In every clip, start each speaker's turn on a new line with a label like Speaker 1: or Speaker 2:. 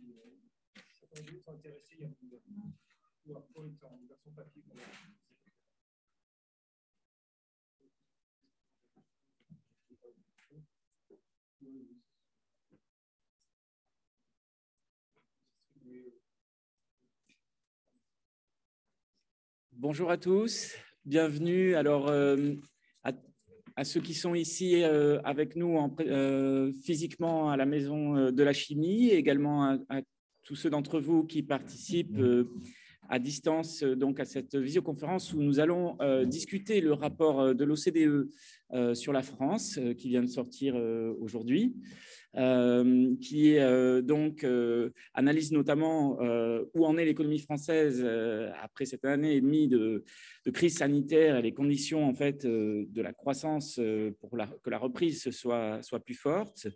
Speaker 1: sont intéressés, il y a ou après en version papier.
Speaker 2: Bonjour à tous, bienvenue. Alors, à ceux qui sont ici avec nous physiquement à la Maison de la Chimie, et également à tous ceux d'entre vous qui participent à distance donc à cette visioconférence où nous allons discuter le rapport de l'OCDE sur la France qui vient de sortir aujourd'hui. Qui analyse notamment où en est l'économie française après cette année et demie de crise sanitaire et les conditions en fait de la croissance pour que la reprise soit plus forte.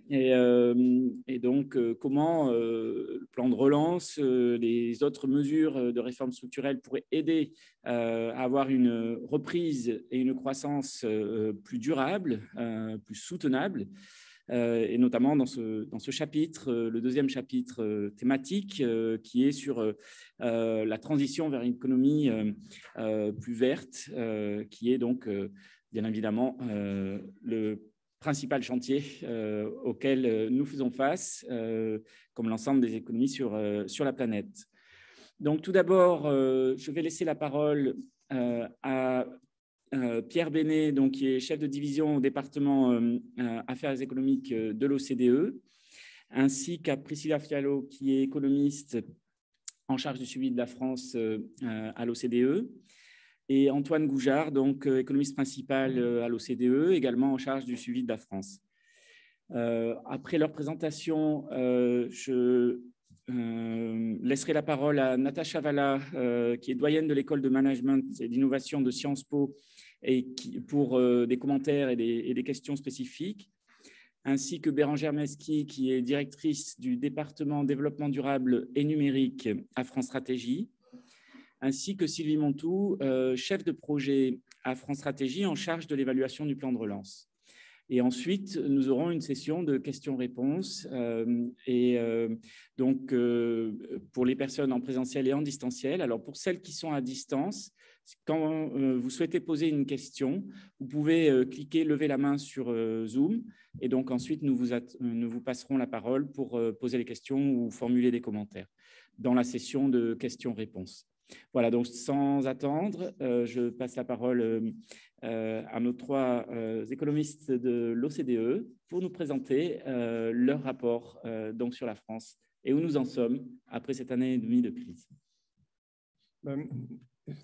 Speaker 2: Et donc, comment le plan de relance, les autres mesures de réforme structurelle pourraient aider à avoir une reprise et une croissance plus durable, plus soutenable. Et notamment dans ce chapitre, le deuxième chapitre thématique, qui est sur la transition vers une économie plus verte, qui est donc bien évidemment le principal chantier auquel nous faisons face, comme l'ensemble des économies sur la planète. Donc tout d'abord, je vais laisser la parole à Pierre Bénet, donc, qui est chef de division au département Affaires économiques de l'OCDE, ainsi qu'à Priscilla Fiallo, qui est économiste en charge du suivi de la France à l'OCDE, et Antoine Goujard, donc économiste principal à l'OCDE, également en charge du suivi de la France. Après leur présentation, je laisserai la parole à Natacha Valla, qui est doyenne de l'école de management et d'innovation de Sciences Po, et pour des commentaires et des questions spécifiques, ainsi que Bérangère Mesqui, qui est directrice du département développement durable et numérique à France Stratégie, ainsi que Sylvie Montou, chef de projet à France Stratégie en charge de l'évaluation du plan de relance. Et ensuite, nous aurons une session de questions-réponses. Donc, pour les personnes en présentiel et en distanciel, alors pour celles qui sont à distance, quand vous souhaitez poser une question, vous pouvez cliquer, lever la main sur Zoom. Et donc, ensuite, nous vous passerons la parole pour poser les questions ou formuler des commentaires dans la session de questions-réponses. Voilà, donc sans attendre, je passe la parole à nos trois économistes de l'OCDE pour nous présenter leur rapport donc sur la France et où nous en sommes après cette année et demie de crise.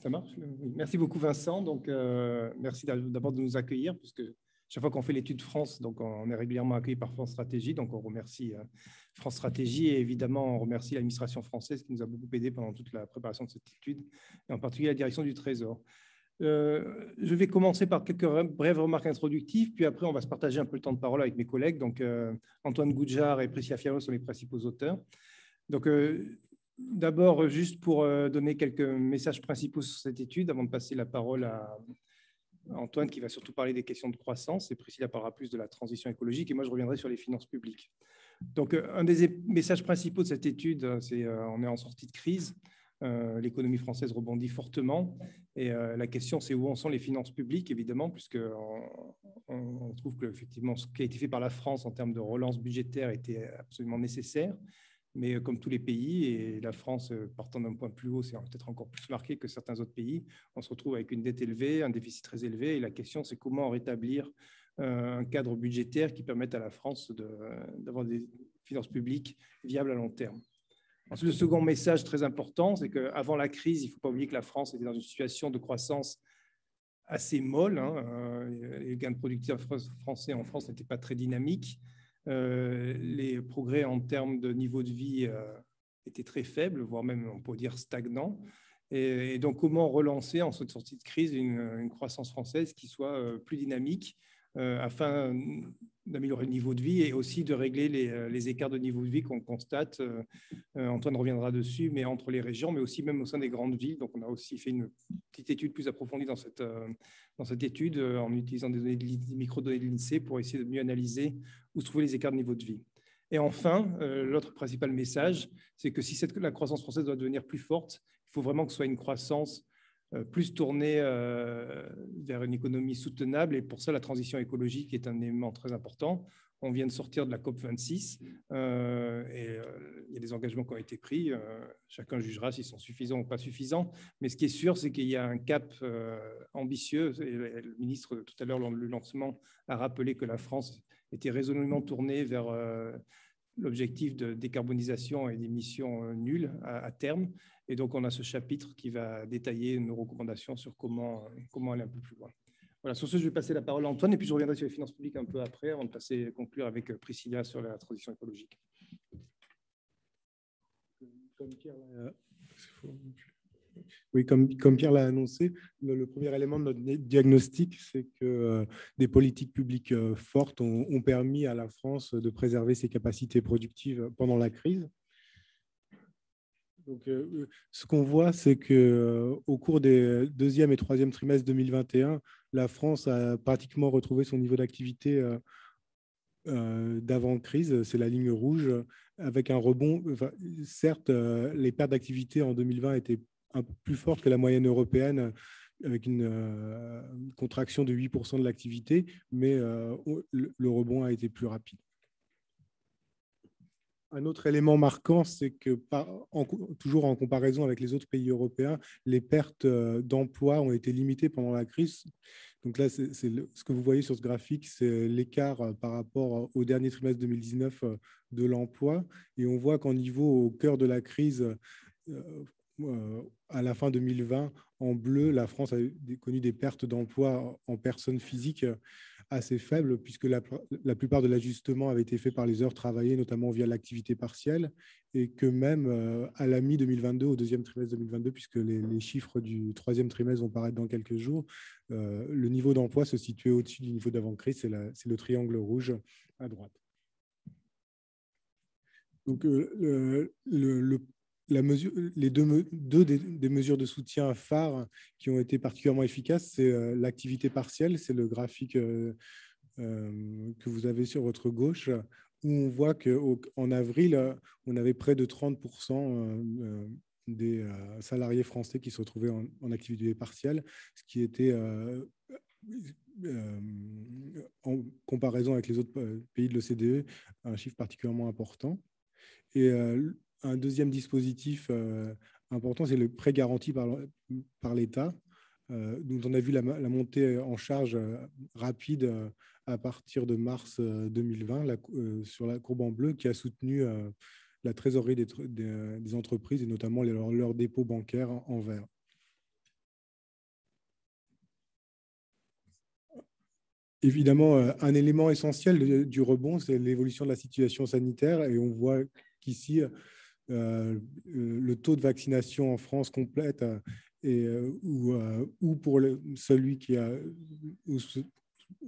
Speaker 1: Ça marche? Oui. Merci beaucoup Vincent. Donc, merci d'abord de nous accueillir, puisque chaque fois qu'on fait l'étude France, donc on est régulièrement accueilli par France Stratégie. Donc, on remercie France Stratégie et évidemment, on remercie l'administration française qui nous a beaucoup aidé pendant toute la préparation de cette étude, et en particulier la direction du Trésor. Je vais commencer par quelques brèves remarques introductives, puis après, on va se partager un peu le temps de parole avec mes collègues. Donc, Antoine Goujard et Priscilla Fiallo sont les principaux auteurs. Donc, d'abord, juste pour donner quelques messages principaux sur cette étude, avant de passer la parole à Antoine, qui va surtout parler des questions de croissance, et Priscilla parlera plus de la transition écologique, et moi, je reviendrai sur les finances publiques. Donc, un des messages principaux de cette étude, c'est on est en sortie de crise, l'économie française rebondit fortement, et la question, c'est où en sont les finances publiques, évidemment, puisqu'on trouve que, effectivement, ce qui a été fait par la France en termes de relance budgétaire était absolument nécessaire. Mais comme tous les pays, et la France, partant d'un point plus haut, c'est peut-être encore plus marqué que certains autres pays, on se retrouve avec une dette élevée, un déficit très élevé. Et la question, c'est comment rétablir un cadre budgétaire qui permette à la France d'avoir des finances publiques viables à long terme. Ensuite, le second message très important, c'est qu'avant la crise, il ne faut pas oublier que la France était dans une situation de croissance assez molle. Les gains de productivité français en France n'étaient pas très dynamiques. Les progrès en termes de niveau de vie étaient très faibles, voire même, on peut dire, stagnants. Et donc, comment relancer en cette sortie de crise une croissance française qui soit plus dynamique afin d'améliorer le niveau de vie et aussi de régler les écarts de niveau de vie qu'on constate. Antoine reviendra dessus, mais entre les régions, mais aussi même au sein des grandes villes. Donc, on a aussi fait une petite étude plus approfondie dans cette étude en utilisant des microdonnées de l'INSEE pour essayer de mieux analyser où se trouvaient les écarts de niveau de vie. Et enfin, l'autre principal message, c'est que si la croissance française doit devenir plus forte, il faut vraiment que ce soit une croissance plus tournée vers une économie soutenable. Et pour ça, la transition écologique est un élément très important. On vient de sortir de la COP26 et il y a des engagements qui ont été pris. Chacun jugera s'ils sont suffisants ou pas suffisants. Mais ce qui est sûr, c'est qu'il y a un cap ambitieux. Et le ministre, tout à l'heure, lors du lancement, a rappelé que la France était résolument tournée vers l'objectif de décarbonisation et d'émissions nulles à terme. Et donc, on a ce chapitre qui va détailler nos recommandations sur comment aller un peu plus loin. Voilà, sur ce, je vais passer la parole à Antoine et puis je reviendrai sur les finances publiques un peu après avant de conclure avec Priscilla sur la transition écologique.
Speaker 3: Comme Pierre l'a annoncé, le premier élément de notre diagnostic, c'est que des politiques publiques fortes ont permis à la France de préserver ses capacités productives pendant la crise. Donc, ce qu'on voit, c'est qu'au cours des deuxième et troisième trimestres 2021, la France a pratiquement retrouvé son niveau d'activité d'avant-crise, c'est la ligne rouge, avec un rebond. Enfin, certes, les pertes d'activité en 2020 étaient un peu plus fortes que la moyenne européenne, avec une contraction de 8% de l'activité, mais le rebond a été plus rapide. Un autre élément marquant, c'est que, toujours en comparaison avec les autres pays européens, les pertes d'emplois ont été limitées pendant la crise. Donc là, ce que vous voyez sur ce graphique, c'est l'écart par rapport au dernier trimestre 2019 de l'emploi. Et on voit qu'en niveau au cœur de la crise, à la fin 2020, en bleu, la France a connu des pertes d'emplois en personnes physiques assez faibles, puisque la plupart de l'ajustement avait été fait par les heures travaillées, notamment via l'activité partielle, et que même à la mi-2022, au deuxième trimestre 2022, puisque les chiffres du troisième trimestre vont paraître dans quelques jours, le niveau d'emploi se situait au-dessus du niveau d'avant-crise, c'est le triangle rouge à droite. Donc, les deux des mesures de soutien phares qui ont été particulièrement efficaces, c'est l'activité partielle, c'est le graphique que vous avez sur votre gauche, où on voit qu'en avril, on avait près de 30% des salariés français qui se retrouvaient en activité partielle, ce qui était, en comparaison avec les autres pays de l'OCDE, un chiffre particulièrement important. Et un deuxième dispositif important, c'est le prêt garanti par l'État, dont on a vu la montée en charge rapide à partir de mars 2020 sur la courbe en bleu, qui a soutenu la trésorerie des entreprises et notamment leurs dépôts bancaires en vert. Évidemment, un élément essentiel du rebond, c'est l'évolution de la situation sanitaire, et on voit qu'ici, le taux de vaccination en France complète ou pour celui qui a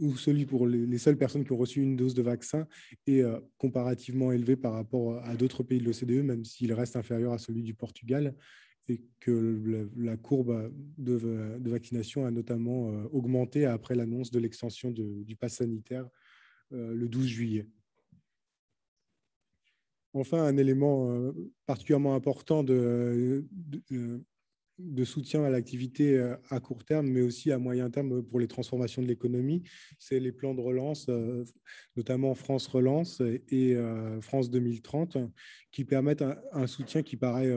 Speaker 3: ou celui pour les seules personnes qui ont reçu une dose de vaccin est comparativement élevé par rapport à d'autres pays de l'OCDE, même s'il reste inférieur à celui du Portugal, et que la courbe de vaccination a notamment augmenté après l'annonce de l'extension du pass sanitaire le 12 juillet. Enfin, un élément particulièrement important de soutien à l'activité à court terme, mais aussi à moyen terme pour les transformations de l'économie, c'est les plans de relance, notamment France Relance et France 2030, qui permettent un soutien qui paraît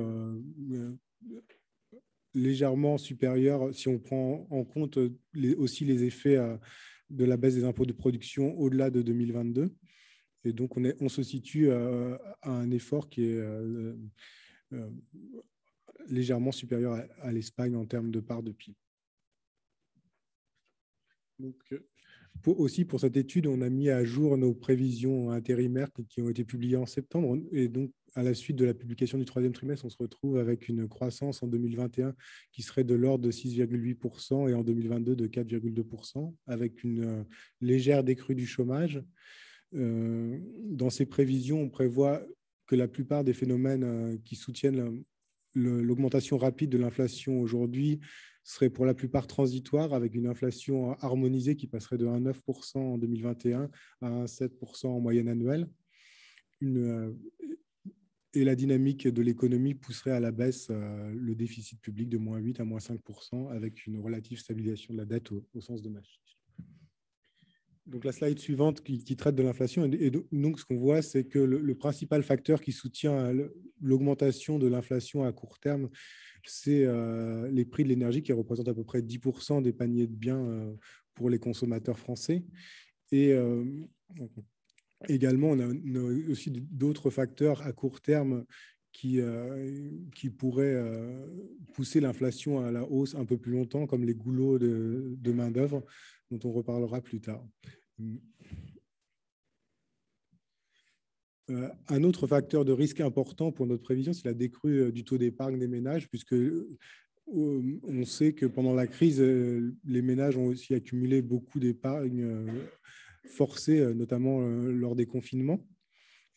Speaker 3: légèrement supérieur si on prend en compte aussi les effets de la baisse des impôts de production au-delà de 2022. Et donc, on se situe à un effort qui est légèrement supérieur à l'Espagne en termes de part de PIB. Donc, aussi, pour cette étude, on a mis à jour nos prévisions intérimaires qui ont été publiées en septembre. Et donc, à la suite de la publication du troisième trimestre, on se retrouve avec une croissance en 2021 qui serait de l'ordre de 6,8% et en 2022 de 4,2%, avec une légère décrue du chômage. Dans ces prévisions, on prévoit que la plupart des phénomènes qui soutiennent l'augmentation rapide de l'inflation aujourd'hui seraient pour la plupart transitoires, avec une inflation harmonisée qui passerait de 1,9% en 2021 à 1,7% en moyenne annuelle. et la dynamique de l'économie pousserait à la baisse le déficit public de -8 à -5%, avec une relative stabilisation de la dette au sens de Maastricht. Donc la slide suivante qui traite de l'inflation, et donc ce qu'on voit, c'est que le principal facteur qui soutient l'augmentation de l'inflation à court terme, c'est les prix de l'énergie, qui représentent à peu près 10% des paniers de biens pour les consommateurs français. Et également, on a aussi d'autres facteurs à court terme qui pourraient pousser l'inflation à la hausse un peu plus longtemps, comme les goulots de main-d'œuvre, dont on reparlera plus tard. Un autre facteur de risque important pour notre prévision, c'est la décrue du taux d'épargne des ménages, puisque on sait que pendant la crise, les ménages ont aussi accumulé beaucoup d'épargne forcée, notamment lors des confinements.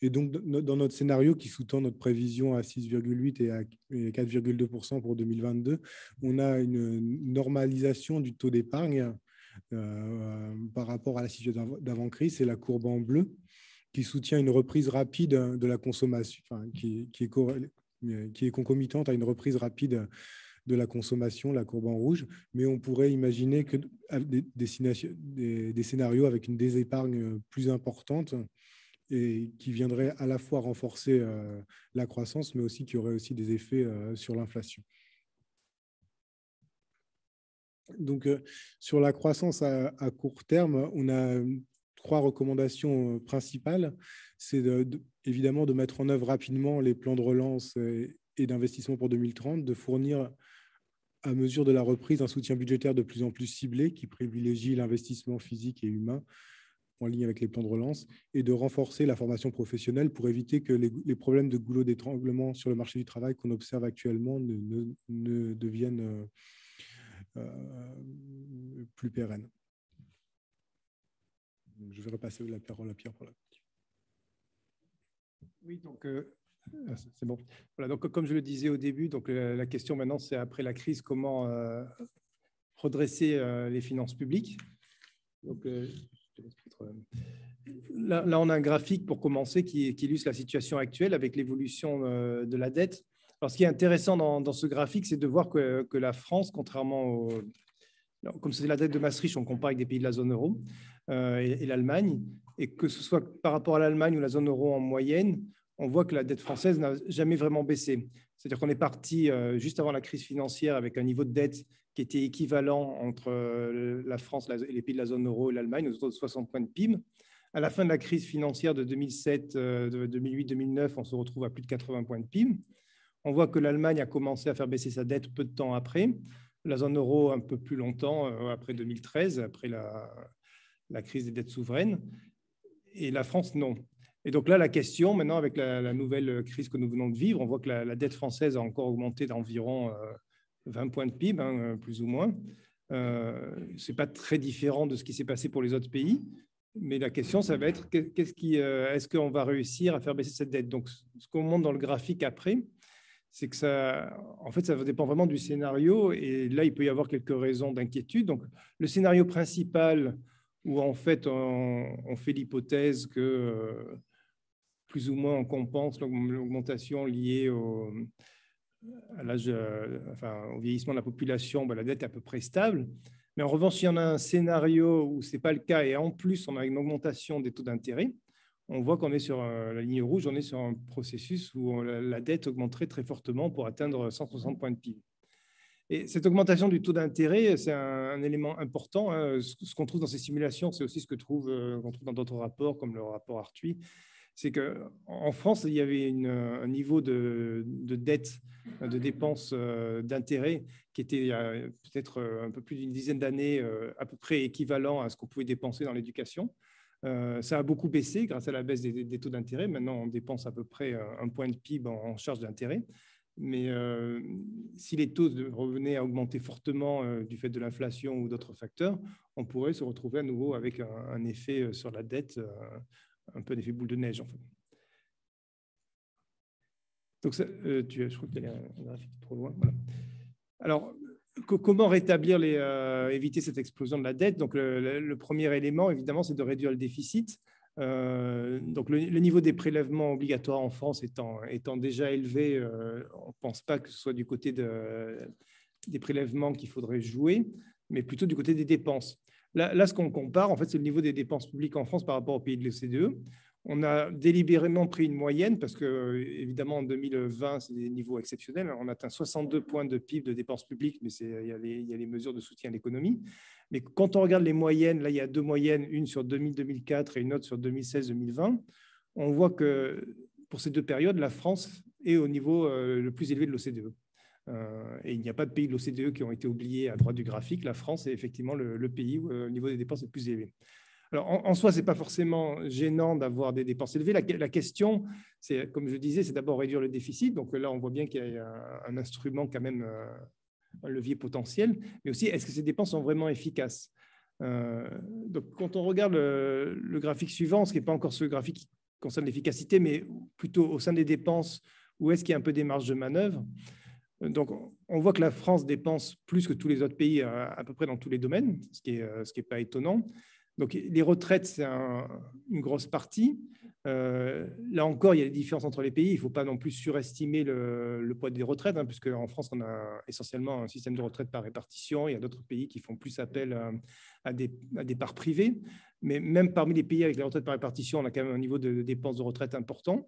Speaker 3: Et donc, dans notre scénario qui sous-tend notre prévision à 6,8 et à 4,2% pour 2022, on a une normalisation du taux d'épargne par rapport à la situation d'avant-crise. C'est la courbe en bleu qui soutient une reprise rapide de la consommation, enfin, qui est concomitante à une reprise rapide de la consommation, la courbe en rouge. Mais on pourrait imaginer que des scénarios avec une désépargne plus importante et qui viendrait à la fois renforcer la croissance, mais aussi qui aurait aussi des effets sur l'inflation. Donc, sur la croissance à court terme, on a 3 recommandations principales. C'est évidemment de mettre en œuvre rapidement les plans de relance et d'investissement pour 2030, de fournir à mesure de la reprise un soutien budgétaire de plus en plus ciblé qui privilégie l'investissement physique et humain en ligne avec les plans de relance, et de renforcer la formation professionnelle pour éviter que les problèmes de goulot d'étranglement sur le marché du travail qu'on observe actuellement ne deviennent plus pérennes. Je vais repasser la parole à Pierre pour la question.
Speaker 1: Oui, donc c'est bon. Voilà, donc comme je le disais au début, donc la question maintenant, c'est après la crise, comment redresser les finances publiques. Donc, là, on a un graphique pour commencer qui illustre la situation actuelle avec l'évolution de la dette. Alors, ce qui est intéressant dans ce graphique, c'est de voir que la France, contrairement comme c'est la dette de Maastricht, on compare avec des pays de la zone euro et l'Allemagne, et que ce soit par rapport à l'Allemagne ou la zone euro en moyenne, on voit que la dette française n'a jamais vraiment baissé. C'est-à-dire qu'on est parti juste avant la crise financière avec un niveau de dette qui était équivalent entre la France et les pays de la zone euro et l'Allemagne, autour de 60 points de PIB. À la fin de la crise financière de 2007, 2008-2009, on se retrouve à plus de 80 points de PIB. On voit que l'Allemagne a commencé à faire baisser sa dette peu de temps après, la zone euro un peu plus longtemps, après 2013, après la crise des dettes souveraines, et la France, non. Et donc là, la question, maintenant, avec la nouvelle crise que nous venons de vivre, on voit que la dette française a encore augmenté d'environ 20 points de PIB, hein, plus ou moins. Ce n'est pas très différent de ce qui s'est passé pour les autres pays, mais la question, ça va être est-ce qu'on va réussir à faire baisser cette dette? Donc, ce qu'on montre dans le graphique après, c'est que ça dépend vraiment du scénario, et là, il peut y avoir quelques raisons d'inquiétude. Donc, le scénario principal, où en fait, on fait l'hypothèse que plus ou moins on compense l'augmentation liée au vieillissement de la population, la dette est à peu près stable. Mais en revanche, si on a un scénario où ce n'est pas le cas, et en plus, on a une augmentation des taux d'intérêt, on voit qu'on est sur la ligne rouge, on est sur un processus où la dette augmenterait très fortement pour atteindre 160 points de PIB. Et cette augmentation du taux d'intérêt, c'est un élément important. Hein. Ce qu'on trouve dans ces simulations, c'est aussi ce qu'on trouve dans d'autres rapports, comme le rapport Arthuis. C'est qu'en France, il y avait un niveau de dette, de dépenses d'intérêt qui était peut-être un peu plus d'une dizaine d'années à peu près équivalent à ce qu'on pouvait dépenser dans l'éducation. Ça a beaucoup baissé grâce à la baisse des taux d'intérêt. Maintenant, on dépense à peu près 1 point de PIB en charge d'intérêt. Mais si les taux revenaient à augmenter fortement du fait de l'inflation ou d'autres facteurs, on pourrait se retrouver à nouveau avec un effet sur la dette, un peu d'effet boule de neige, en fait. Donc, je crois qu'il y a un graphique trop loin. Voilà. Alors, comment rétablir éviter cette explosion de la dette? Donc, le premier élément, évidemment, c'est de réduire le déficit. Donc, le niveau des prélèvements obligatoires en France étant déjà élevé, on ne pense pas que ce soit du côté des prélèvements qu'il faudrait jouer, mais plutôt du côté des dépenses. Là, ce qu'on compare, en fait, c'est le niveau des dépenses publiques en France par rapport aux pays de l'OCDE. On a délibérément pris une moyenne parce que, évidemment, en 2020, c'est des niveaux exceptionnels. On atteint 62 points de PIB de dépenses publiques, mais il y a les mesures de soutien à l'économie. Mais quand on regarde les moyennes, là, il y a deux moyennes, une sur 2000-2004 et une autre sur 2016-2020. On voit que pour ces deux périodes, la France est au niveau le plus élevé de l'OCDE. Et il n'y a pas de pays de l'OCDE qui ont été oubliés à droite du graphique. La France est effectivement le pays où le niveau des dépenses est le plus élevé. Alors, en soi, ce n'est pas forcément gênant d'avoir des dépenses élevées. La question, c'est, comme je disais, c'est d'abord réduire le déficit. Donc là, on voit bien qu'il y a un instrument quand même, un levier potentiel, mais aussi, est-ce que ces dépenses sont vraiment efficaces? Donc, quand on regarde le graphique suivant, ce qui n'est pas encore ce graphique qui concerne l'efficacité, mais plutôt au sein des dépenses, où est-ce qu'il y a un peu des marges de manœuvre? Donc, on voit que la France dépense plus que tous les autres pays à peu près dans tous les domaines, ce qui est pas étonnant. Donc, les retraites, c'est une grosse partie. Là encore, il y a des différences entre les pays. Il ne faut pas non plus surestimer le poids des retraites, hein, puisque en France, on a essentiellement un système de retraite par répartition. Il y a d'autres pays qui font plus appel à des parts privées. Mais même parmi les pays avec les retraites par répartition, on a quand même un niveau de dépenses de retraite important.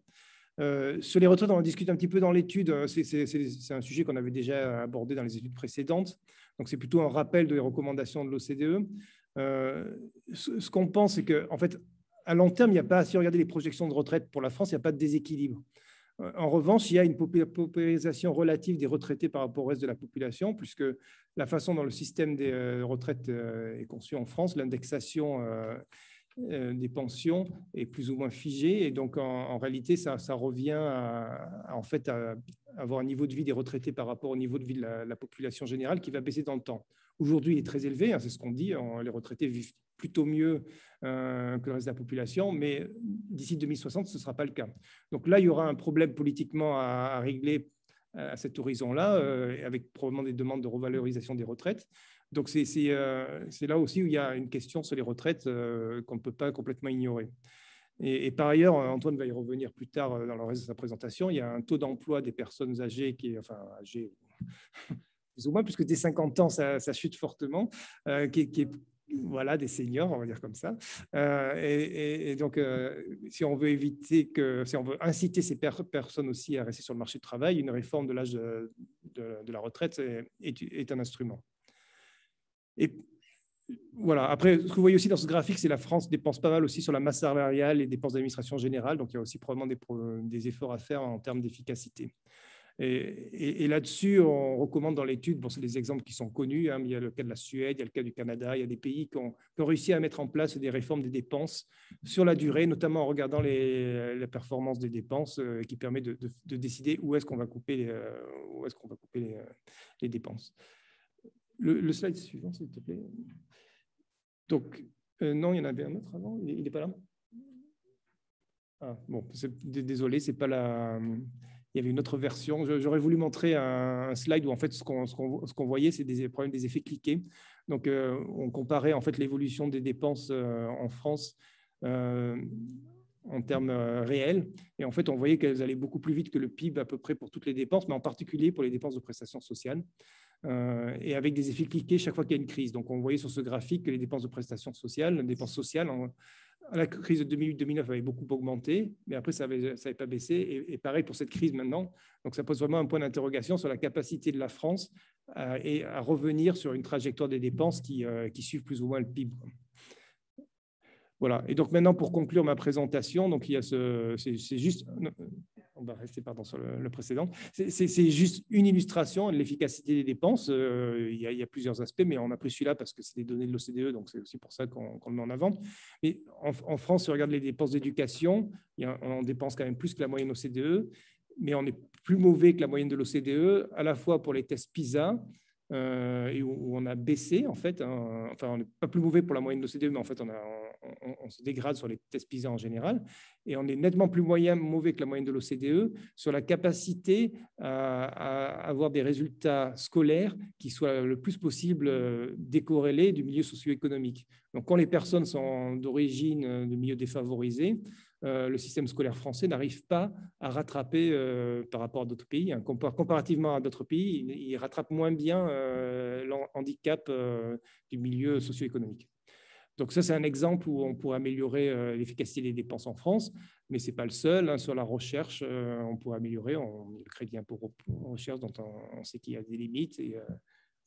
Speaker 1: Sur les retraites, on en discute un petit peu dans l'étude. C'est un sujet qu'on avait déjà abordé dans les études précédentes. Donc, c'est plutôt un rappel des recommandations de l'OCDE. Ce qu'on pense, c'est qu'en fait, à long terme, il n'y a pas, si on regarde les projections de retraite pour la France, il n'y a pas de déséquilibre. En revanche, il y a une paupérisation relative des retraités par rapport au reste de la population, puisque la façon dont le système des retraites est conçu en France, l'indexation des pensions est plus ou moins figée. Et donc, en réalité, ça revient en fait, à avoir un niveau de vie des retraités par rapport au niveau de vie de la population générale qui va baisser dans le temps. Aujourd'hui, il est très élevé, hein, c'est ce qu'on dit. Les retraités vivent plutôt mieux que le reste de la population, mais d'ici 2060, ce ne sera pas le cas. Donc là, il y aura un problème politiquement à régler à cet horizon-là, avec probablement des demandes de revalorisation des retraites. Donc c'est là aussi où il y a une question sur les retraites qu'on ne peut pas complètement ignorer. Et par ailleurs, Antoine va y revenir plus tard dans le reste de sa présentation, il y a un taux d'emploi des personnes âgées qui est, enfin âgées, plus ou moins, puisque dès 50 ans, ça chute fortement, qui est voilà, des seniors, on va dire comme ça. Et donc, si on veut si on veut inciter ces personnes aussi à rester sur le marché du travail, une réforme de l'âge de la retraite est un instrument. Et voilà. Après, ce que vous voyez aussi dans ce graphique, c'est la France dépense pas mal aussi sur la masse salariale et dépenses d'administration générale. Donc, il y a aussi probablement des efforts à faire en termes d'efficacité. Et là-dessus, on recommande dans l'étude, bon, c'est des exemples qui sont connus, hein, mais il y a le cas de la Suède, il y a le cas du Canada, il y a des pays qui ont réussi à mettre en place des réformes des dépenses sur la durée, notamment en regardant les performances des dépenses, qui permet de décider où est-ce qu'on va couper les dépenses. Le slide suivant, s'il te plaît. Donc, non, il y en avait un autre avant, il n'est pas là. Ah, bon, désolé, c'est pas la... Il y avait une autre version. J'aurais voulu montrer un slide où en fait ce qu'on voyait, c'est des problèmes des effets cliqués. Donc, on comparait en fait l'évolution des dépenses en France en termes réels. Et en fait, on voyait qu'elles allaient beaucoup plus vite que le PIB à peu près pour toutes les dépenses, mais en particulier pour les dépenses de prestations sociales. Et avec des effets cliqués chaque fois qu'il y a une crise. Donc, on voyait sur ce graphique que les dépenses de prestations sociales, les dépenses sociales, la crise de 2008-2009 avait beaucoup augmenté, mais après, ça n'avait pas baissé. Et pareil pour cette crise maintenant. Donc, ça pose vraiment un point d'interrogation sur la capacité de la France à revenir sur une trajectoire des dépenses qui suivent plus ou moins le PIB. Voilà. Et donc, maintenant, pour conclure ma présentation, donc il y a c'est juste... On va rester sur le précédent. C'est juste une illustration de l'efficacité des dépenses. Il y a plusieurs aspects, mais on a pris celui-là parce que c'est des données de l'OCDE, donc c'est aussi pour ça qu'on le met en avant. Mais en France, si on regarde les dépenses d'éducation, on dépense quand même plus que la moyenne OCDE, mais on est plus mauvais que la moyenne de l'OCDE, à la fois pour les tests PISA, et où on a baissé, en fait. Enfin, on n'est pas plus mauvais pour la moyenne de l'OCDE, mais en fait, on se dégrade sur les tests PISA en général. Et on est nettement plus mauvais que la moyenne de l'OCDE sur la capacité à avoir des résultats scolaires qui soient le plus possible décorrélés du milieu socio-économique. Donc, quand les personnes sont d'origine de milieux défavorisés, le système scolaire français n'arrive pas à rattraper par rapport à d'autres pays. Comparativement à d'autres pays, il rattrape moins bien le handicap du milieu socio-économique. Donc ça, c'est un exemple où on pourrait améliorer l'efficacité des dépenses en France, mais ce n'est pas le seul. Hein. Sur la recherche, on pourrait améliorer le crédit impôt recherche, dont on sait qu'il y a des limites et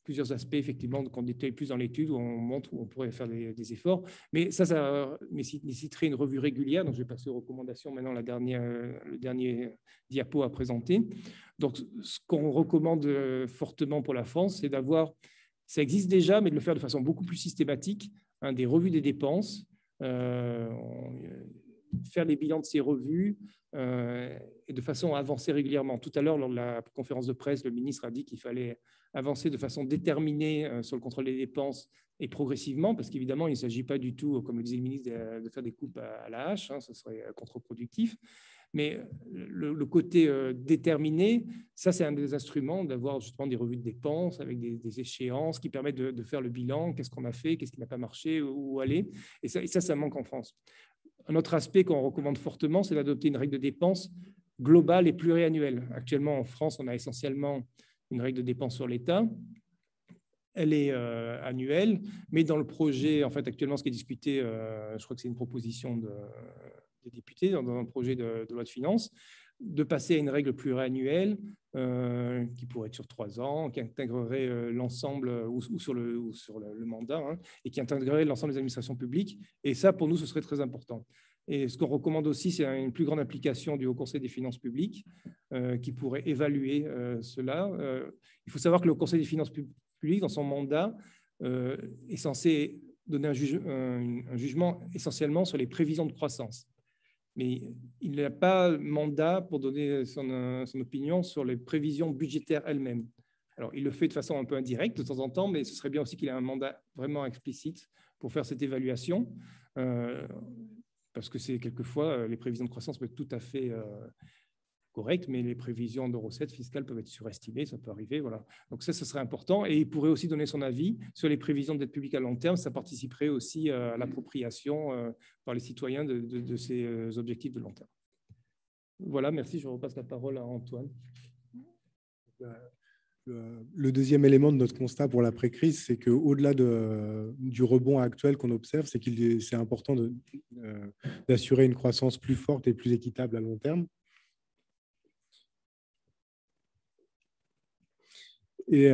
Speaker 1: plusieurs aspects, effectivement, qu'on détaille plus dans l'étude, où on montre où on pourrait faire des efforts. Mais ça nécessiterait une revue régulière. Donc, je vais passer aux recommandations maintenant, le dernier diapo à présenter. Donc, ce qu'on recommande fortement pour la France, c'est d'avoir, ça existe déjà, mais de le faire de façon beaucoup plus systématique, hein, des revues des dépenses, faire les bilans de ces revues et de façon à avancer régulièrement. Tout à l'heure, lors de la conférence de presse, le ministre a dit qu'il fallait avancer de façon déterminée sur le contrôle des dépenses et progressivement, parce qu'évidemment, il ne s'agit pas du tout, comme le disait le ministre, de faire des coupes à la hache, hein, ce serait contre-productif. Mais le côté déterminé, ça, c'est un des instruments d'avoir justement des revues de dépenses avec des échéances qui permettent de faire le bilan, qu'est-ce qu'on a fait, qu'est-ce qui n'a pas marché, où aller. Et ça manque en France. Un autre aspect qu'on recommande fortement, c'est d'adopter une règle de dépenses globale et pluriannuelle. Actuellement, en France, on a essentiellement une règle de dépenses sur l'État. Elle est annuelle, mais dans le projet, en fait, actuellement, ce qui est discuté, je crois que c'est une proposition des députés dans un projet de loi de finances, de passer à une règle pluriannuelle qui pourrait être sur 3 ans, qui intégrerait l'ensemble ou sur le mandat, hein, et qui intégrerait l'ensemble des administrations publiques. Et ça, pour nous, ce serait très important. Et ce qu'on recommande aussi, c'est une plus grande implication du Haut Conseil des finances publiques qui pourrait évaluer cela. Il faut savoir que le Haut Conseil des finances publiques, dans son mandat, est censé donner un jugement essentiellement sur les prévisions de croissance. Mais il n'a pas mandat pour donner son opinion sur les prévisions budgétaires elles-mêmes. Alors, il le fait de façon un peu indirecte de temps en temps, mais ce serait bien aussi qu'il ait un mandat vraiment explicite pour faire cette évaluation, parce que c'est quelquefois, les prévisions de croissance peuvent être tout à fait correctes, mais les prévisions de recettes fiscales peuvent être surestimées, ça peut arriver. Voilà. Donc ça, ce serait important. Et il pourrait aussi donner son avis sur les prévisions de dette publique à long terme. Ça participerait aussi à l'appropriation par les citoyens de ces objectifs de long terme. Voilà, merci. Je repasse la parole à Antoine.
Speaker 3: Le deuxième élément de notre constat pour l'après-crise, c'est qu'au-delà du rebond actuel qu'on observe, c'est important d'assurer une croissance plus forte et plus équitable à long terme. Et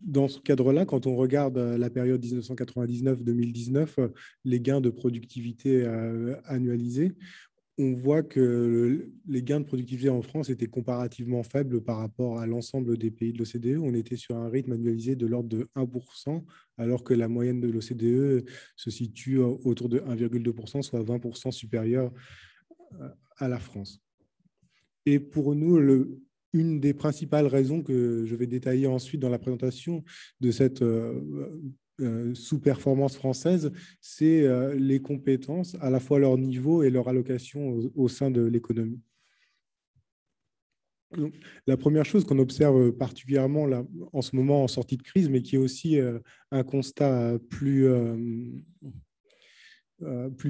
Speaker 3: dans ce cadre-là, quand on regarde la période 1999-2019, les gains de productivité annualisés, on voit que les gains de productivité en France étaient comparativement faibles par rapport à l'ensemble des pays de l'OCDE. On était sur un rythme annualisé de l'ordre de 1%, alors que la moyenne de l'OCDE se situe autour de 1,2%, soit 20% supérieure à la France. Et pour nous, une des principales raisons que je vais détailler ensuite dans la présentation de cette sous-performance française, c'est les compétences, à la fois leur niveau et leur allocation au sein de l'économie. Donc, la première chose qu'on observe particulièrement là, en ce moment en sortie de crise, mais qui est aussi un constat plus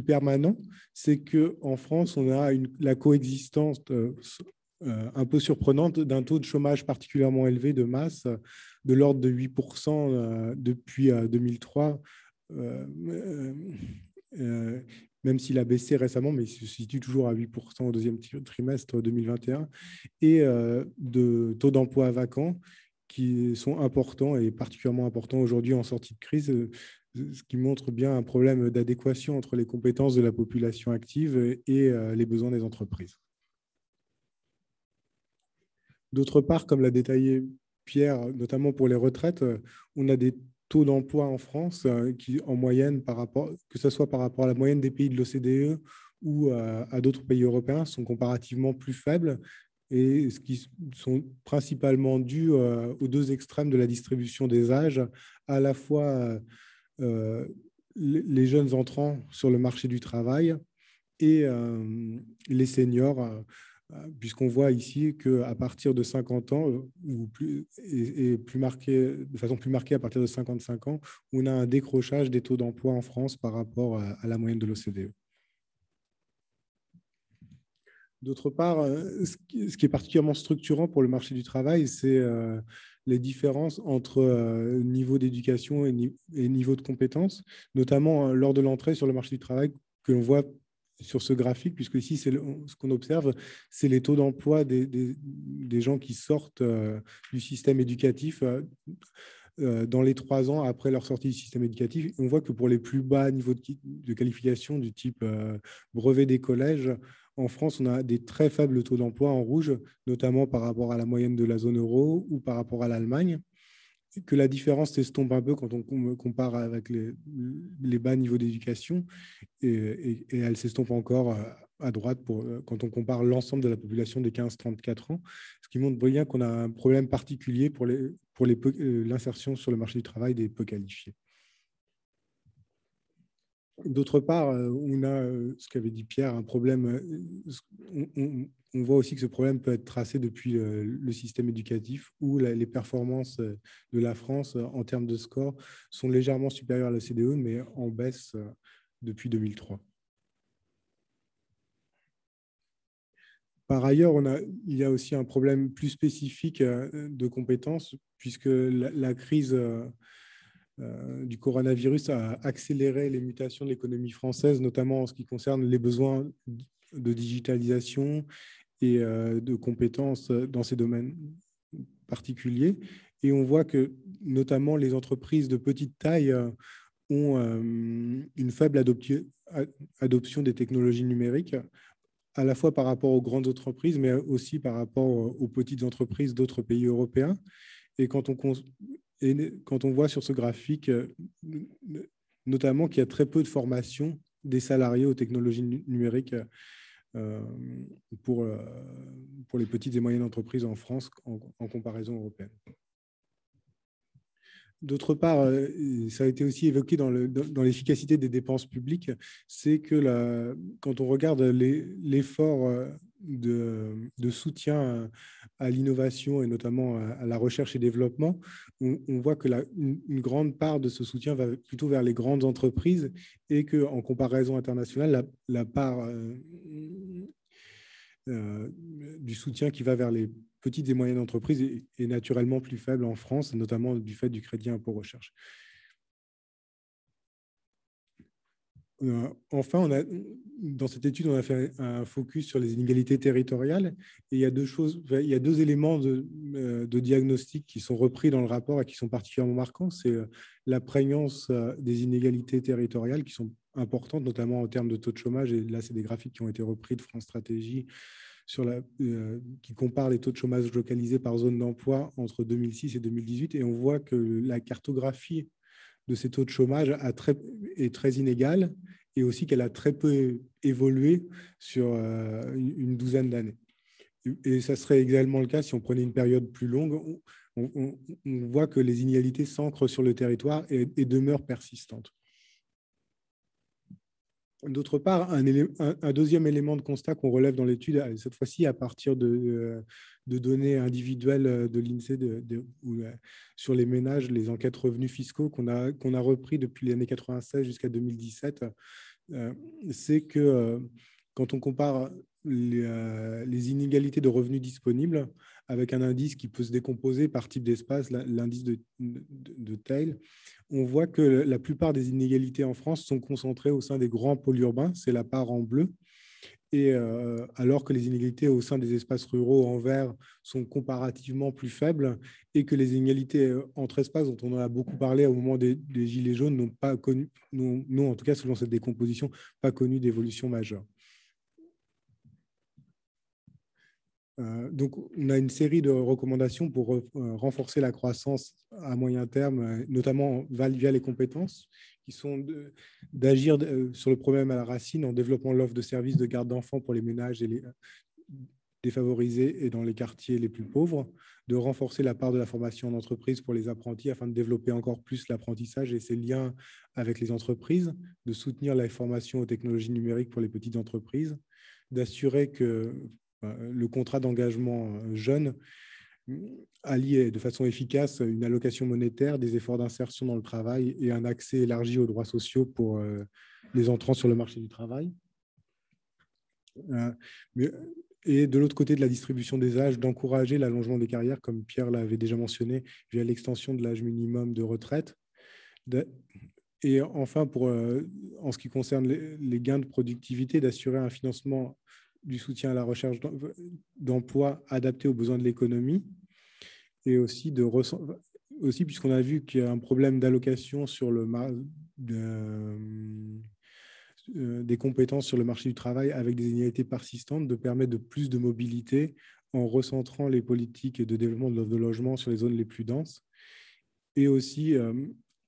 Speaker 3: permanent, c'est qu'en France, on a la coexistence un peu surprenante d'un taux de chômage particulièrement élevé de masse, de l'ordre de 8% depuis 2003, même s'il a baissé récemment, mais il se situe toujours à 8% au deuxième trimestre 2021, et de taux d'emploi vacants qui sont importants et particulièrement importants aujourd'hui en sortie de crise, ce qui montre bien un problème d'adéquation entre les compétences de la population active et les besoins des entreprises. D'autre part, comme l'a détaillé Pierre, notamment pour les retraites, on a des taux d'emploi en France qui, en moyenne, que ce soit par rapport à la moyenne des pays de l'OCDE ou à d'autres pays européens, sont comparativement plus faibles, et ce qui sont principalement dus aux deux extrêmes de la distribution des âges, à la fois les jeunes entrants sur le marché du travail et les seniors puisqu'on voit ici qu'à partir de 50 ans, ou plus, et plus marqué, de façon plus marquée à partir de 55 ans, on a un décrochage des taux d'emploi en France par rapport à la moyenne de l'OCDE. D'autre part, ce qui est particulièrement structurant pour le marché du travail, c'est les différences entre niveau d'éducation et niveau de compétences, notamment lors de l'entrée sur le marché du travail que l'on voit sur ce graphique, puisque ici, ce qu'on observe, c'est les taux d'emploi des gens qui sortent du système éducatif dans les 3 ans après leur sortie du système éducatif. On voit que pour les plus bas niveaux de qualification du type brevet des collèges, en France, on a des très faibles taux d'emploi en rouge, notamment par rapport à la moyenne de la zone euro ou par rapport à l'Allemagne, que la différence s'estompe un peu quand on compare avec les bas niveaux d'éducation, et elle s'estompe encore à droite quand on compare l'ensemble de la population des 15-34 ans, ce qui montre bien qu'on a un problème particulier pour l'insertion sur le marché du travail des peu qualifiés. D'autre part, on a, ce qu'avait dit Pierre, un problème. On voit aussi que ce problème peut être tracé depuis le système éducatif, où les performances de la France en termes de score sont légèrement supérieures à l'OCDE, mais en baisse depuis 2003. Par ailleurs, il y a aussi un problème plus spécifique de compétences, puisque la crise du coronavirus a accéléré les mutations de l'économie française, notamment en ce qui concerne les besoins de digitalisation et de compétences dans ces domaines particuliers. Et on voit que notamment les entreprises de petite taille ont une faible adoption des technologies numériques, à la fois par rapport aux grandes entreprises, mais aussi par rapport aux petites entreprises d'autres pays européens. Et quand on voit sur ce graphique, notamment qu'il y a très peu de formation des salariés aux technologies numériques pour les petites et moyennes entreprises en France en comparaison européenne. D'autre part, ça a été aussi évoqué dans l'efficacité des dépenses publiques, c'est que quand on regarde l'effort de soutien à l'innovation et notamment à la recherche et développement, on voit que une grande part de ce soutien va plutôt vers les grandes entreprises, et qu'en comparaison internationale, la part du soutien qui va vers les petites et moyennes entreprises est naturellement plus faible en France, notamment du fait du crédit impôt recherche. Enfin, dans cette étude, on a fait un focus sur les inégalités territoriales, et il y a deux éléments de diagnostic qui sont repris dans le rapport et qui sont particulièrement marquants. C'est la prégnance des inégalités territoriales qui sont importantes, notamment en termes de taux de chômage, et là, c'est des graphiques qui ont été repris de France Stratégie qui compare les taux de chômage localisés par zone d'emploi entre 2006 et 2018, et on voit que la cartographie de ces taux de chômage est très inégale, et aussi qu'elle a très peu évolué sur une douzaine d'années. Et ça serait également le cas si on prenait une période plus longue. On voit que les inégalités s'ancrent sur le territoire et demeurent persistantes. D'autre part, un deuxième élément de constat qu'on relève dans l'étude, cette fois-ci à partir de données individuelles de l'INSEE sur les ménages, les enquêtes revenus fiscaux qu'on a repris depuis les années 96 jusqu'à 2017, c'est que quand on compare les inégalités de revenus disponibles avec un indice qui peut se décomposer par type d'espace, l'indice de Theil, on voit que la plupart des inégalités en France sont concentrées au sein des grands pôles urbains, c'est la part en bleu, et alors que les inégalités au sein des espaces ruraux en vert sont comparativement plus faibles, et que les inégalités entre espaces, dont on en a beaucoup parlé au moment des Gilets jaunes, n'ont pas connu, en tout cas selon cette décomposition, pas connu d'évolution majeure. Donc, on a une série de recommandations pour renforcer la croissance à moyen terme, notamment via les compétences, qui sont d'agir sur le problème à la racine en développant l'offre de services de garde d'enfants pour les ménages et les défavorisés et dans les quartiers les plus pauvres, de renforcer la part de la formation en entreprise pour les apprentis afin de développer encore plus l'apprentissage et ses liens avec les entreprises, de soutenir la formation aux technologies numériques pour les petites entreprises, d'assurer que le contrat d'engagement jeune allie de façon efficace une allocation monétaire, des efforts d'insertion dans le travail et un accès élargi aux droits sociaux pour les entrants sur le marché du travail. Et de l'autre côté de la distribution des âges, d'encourager l'allongement des carrières, comme Pierre l'avait déjà mentionné, via l'extension de l'âge minimum de retraite. Et enfin, en ce qui concerne les gains de productivité, d'assurer un financement du soutien à la recherche d'emploi adapté aux besoins de l'économie. Et aussi, puisqu'on a vu qu'il y a un problème d'allocation sur des compétences sur le marché du travail avec des inégalités persistantes, de permettre de plus de mobilité en recentrant les politiques de développement de l'offre de logement sur les zones les plus denses. Et aussi,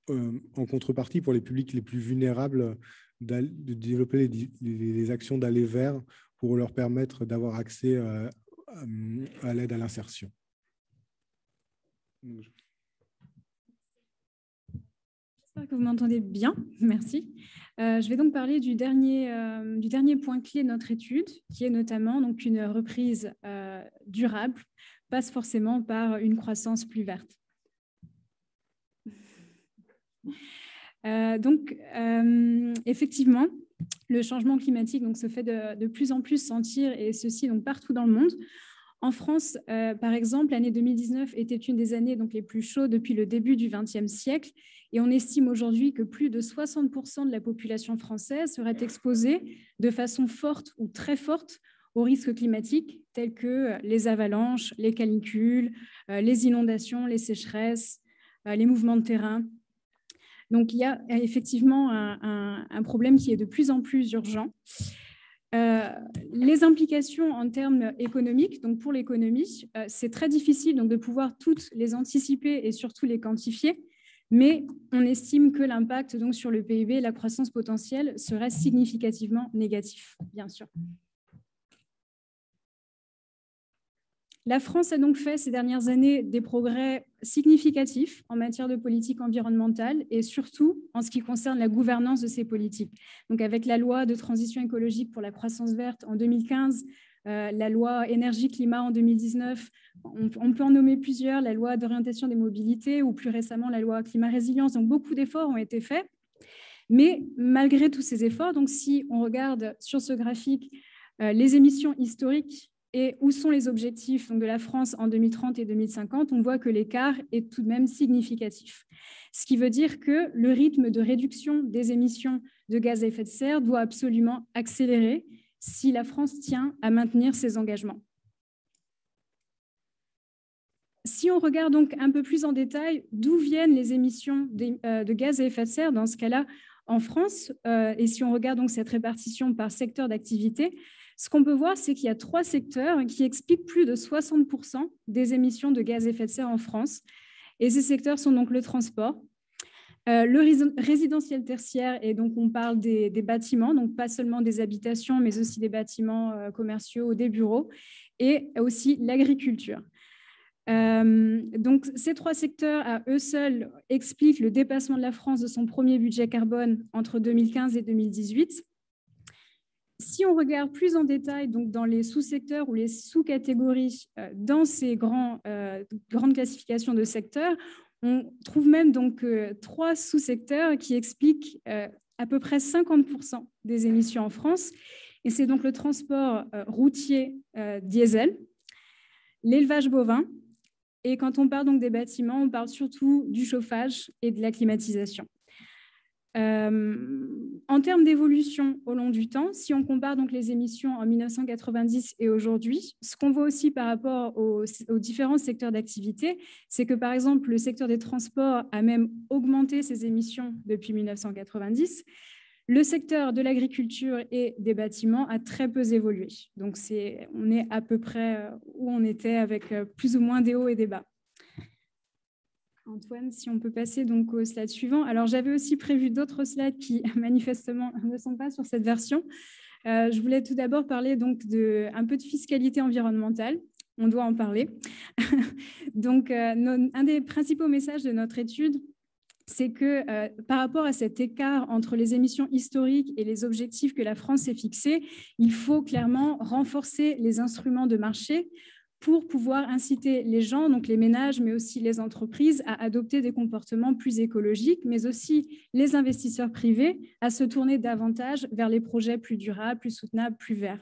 Speaker 3: en contrepartie, pour les publics les plus vulnérables, de développer les actions d'aller vers pour leur permettre d'avoir accès à l'aide à l'insertion.
Speaker 4: J'espère que vous m'entendez bien, merci. Je vais donc parler du dernier point clé de notre étude, qui est notamment donc, une reprise durable, passe forcément par une croissance plus verte. Effectivement, le changement climatique donc, se fait de plus en plus sentir, et ceci donc, partout dans le monde. En France, par exemple, l'année 2019 était une des années donc, les plus chaudes depuis le début du XXe siècle, et on estime aujourd'hui que plus de 60% de la population française serait exposée de façon forte ou très forte aux risques climatiques tels que les avalanches, les canicules, les inondations, les sécheresses, les mouvements de terrain. Donc, il y a effectivement un problème qui est de plus en plus urgent. Les implications en termes économiques, donc pour l'économie, c'est très difficile donc, de pouvoir toutes les anticiper et surtout les quantifier, mais on estime que l'impact donc, sur le PIB et la croissance potentielle serait significativement négatif, bien sûr. La France a donc fait ces dernières années des progrès significatifs en matière de politique environnementale et surtout en ce qui concerne la gouvernance de ces politiques. Donc avec la loi de transition écologique pour la croissance verte en 2015, la loi énergie-climat en 2019, on peut en nommer plusieurs, la loi d'orientation des mobilités ou plus récemment la loi climat-résilience. Donc beaucoup d'efforts ont été faits. Mais malgré tous ces efforts, donc si on regarde sur ce graphique les émissions historiques et où sont les objectifs donc, de la France en 2030 et 2050, on voit que l'écart est tout de même significatif. Ce qui veut dire que le rythme de réduction des émissions de gaz à effet de serre doit absolument accélérer si la France tient à maintenir ses engagements. Si on regarde donc un peu plus en détail d'où viennent les émissions de gaz à effet de serre, dans ce cas-là, en France, et si on regarde donc cette répartition par secteur d'activité, ce qu'on peut voir, c'est qu'il y a 3 secteurs qui expliquent plus de 60% des émissions de gaz à effet de serre en France. Et ces secteurs sont donc le transport, le résidentiel tertiaire, et donc on parle des bâtiments, donc pas seulement des habitations, mais aussi des bâtiments commerciaux, des bureaux, et aussi l'agriculture. Donc ces 3 secteurs à eux seuls expliquent le dépassement de la France de son premier budget carbone entre 2015 et 2018. Si on regarde plus en détail donc dans les sous-secteurs ou les sous-catégories dans ces grandes classifications de secteurs, on trouve même donc 3 sous-secteurs qui expliquent à peu près 50% des émissions en France. Et c'est donc le transport routier diesel, l'élevage bovin, et quand on parle donc des bâtiments, on parle surtout du chauffage et de la climatisation. En termes d'évolution au long du temps, si on compare donc les émissions en 1990 et aujourd'hui, ce qu'on voit aussi par rapport aux différents secteurs d'activité, c'est que par exemple le secteur des transports a même augmenté ses émissions depuis 1990. Le secteur de l'agriculture et des bâtiments a très peu évolué. Donc on est à peu près où on était avec plus ou moins des hauts et des bas. Antoine, si on peut passer donc au slide suivant. Alors, j'avais aussi prévu d'autres slides qui, manifestement, ne sont pas sur cette version. Je voulais tout d'abord parler donc un peu de fiscalité environnementale. On doit en parler. Donc, un des principaux messages de notre étude, c'est que par rapport à cet écart entre les émissions historiques et les objectifs que la France s'est fixés, il faut clairement renforcer les instruments de marché pour pouvoir inciter les gens, donc les ménages, mais aussi les entreprises, à adopter des comportements plus écologiques, mais aussi les investisseurs privés à se tourner davantage vers les projets plus durables, plus soutenables, plus verts.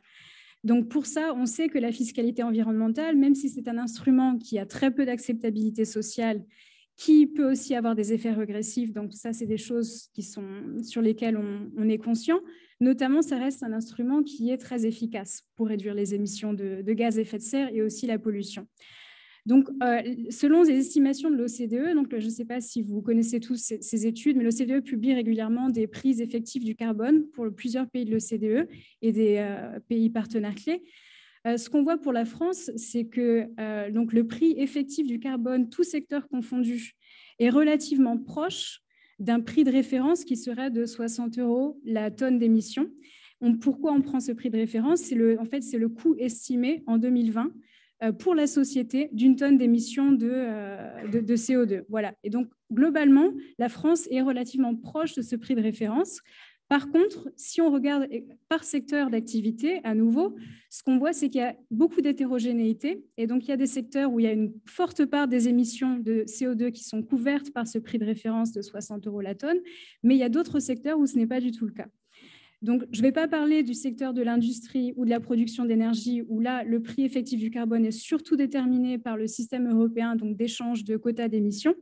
Speaker 4: Donc pour ça, on sait que la fiscalité environnementale, même si c'est un instrument qui a très peu d'acceptabilité sociale, qui peut aussi avoir des effets régressifs, donc ça, c'est des choses sur lesquelles on est conscient. Notamment, ça reste un instrument qui est très efficace pour réduire les émissions de gaz à effet de serre et aussi la pollution. Donc, selon les estimations de l'OCDE, donc je ne sais pas si vous connaissez tous ces études, mais l'OCDE publie régulièrement des prix effectifs du carbone pour plusieurs pays de l'OCDE et des pays partenaires clés. Ce qu'on voit pour la France, c'est que donc le prix effectif du carbone, tout secteur confondu, est relativement proche d'un prix de référence qui serait de 60 € la tonne d'émissions. Pourquoi on prend ce prix de référence? En fait, c'est le coût estimé en 2020 pour la société d'une tonne d'émissions de CO2. Voilà. Et donc, globalement, la France est relativement proche de ce prix de référence. Par contre, si on regarde par secteur d'activité, à nouveau, ce qu'on voit, c'est qu'il y a beaucoup d'hétérogénéité. Et donc, il y a des secteurs où il y a une forte part des émissions de CO2 qui sont couvertes par ce prix de référence de 60 € la tonne, mais il y a d'autres secteurs où ce n'est pas du tout le cas. Donc, je ne vais pas parler du secteur de l'industrie ou de la production d'énergie, où là, le prix effectif du carbone est surtout déterminé par le système européen d'échange de quotas d'émissions,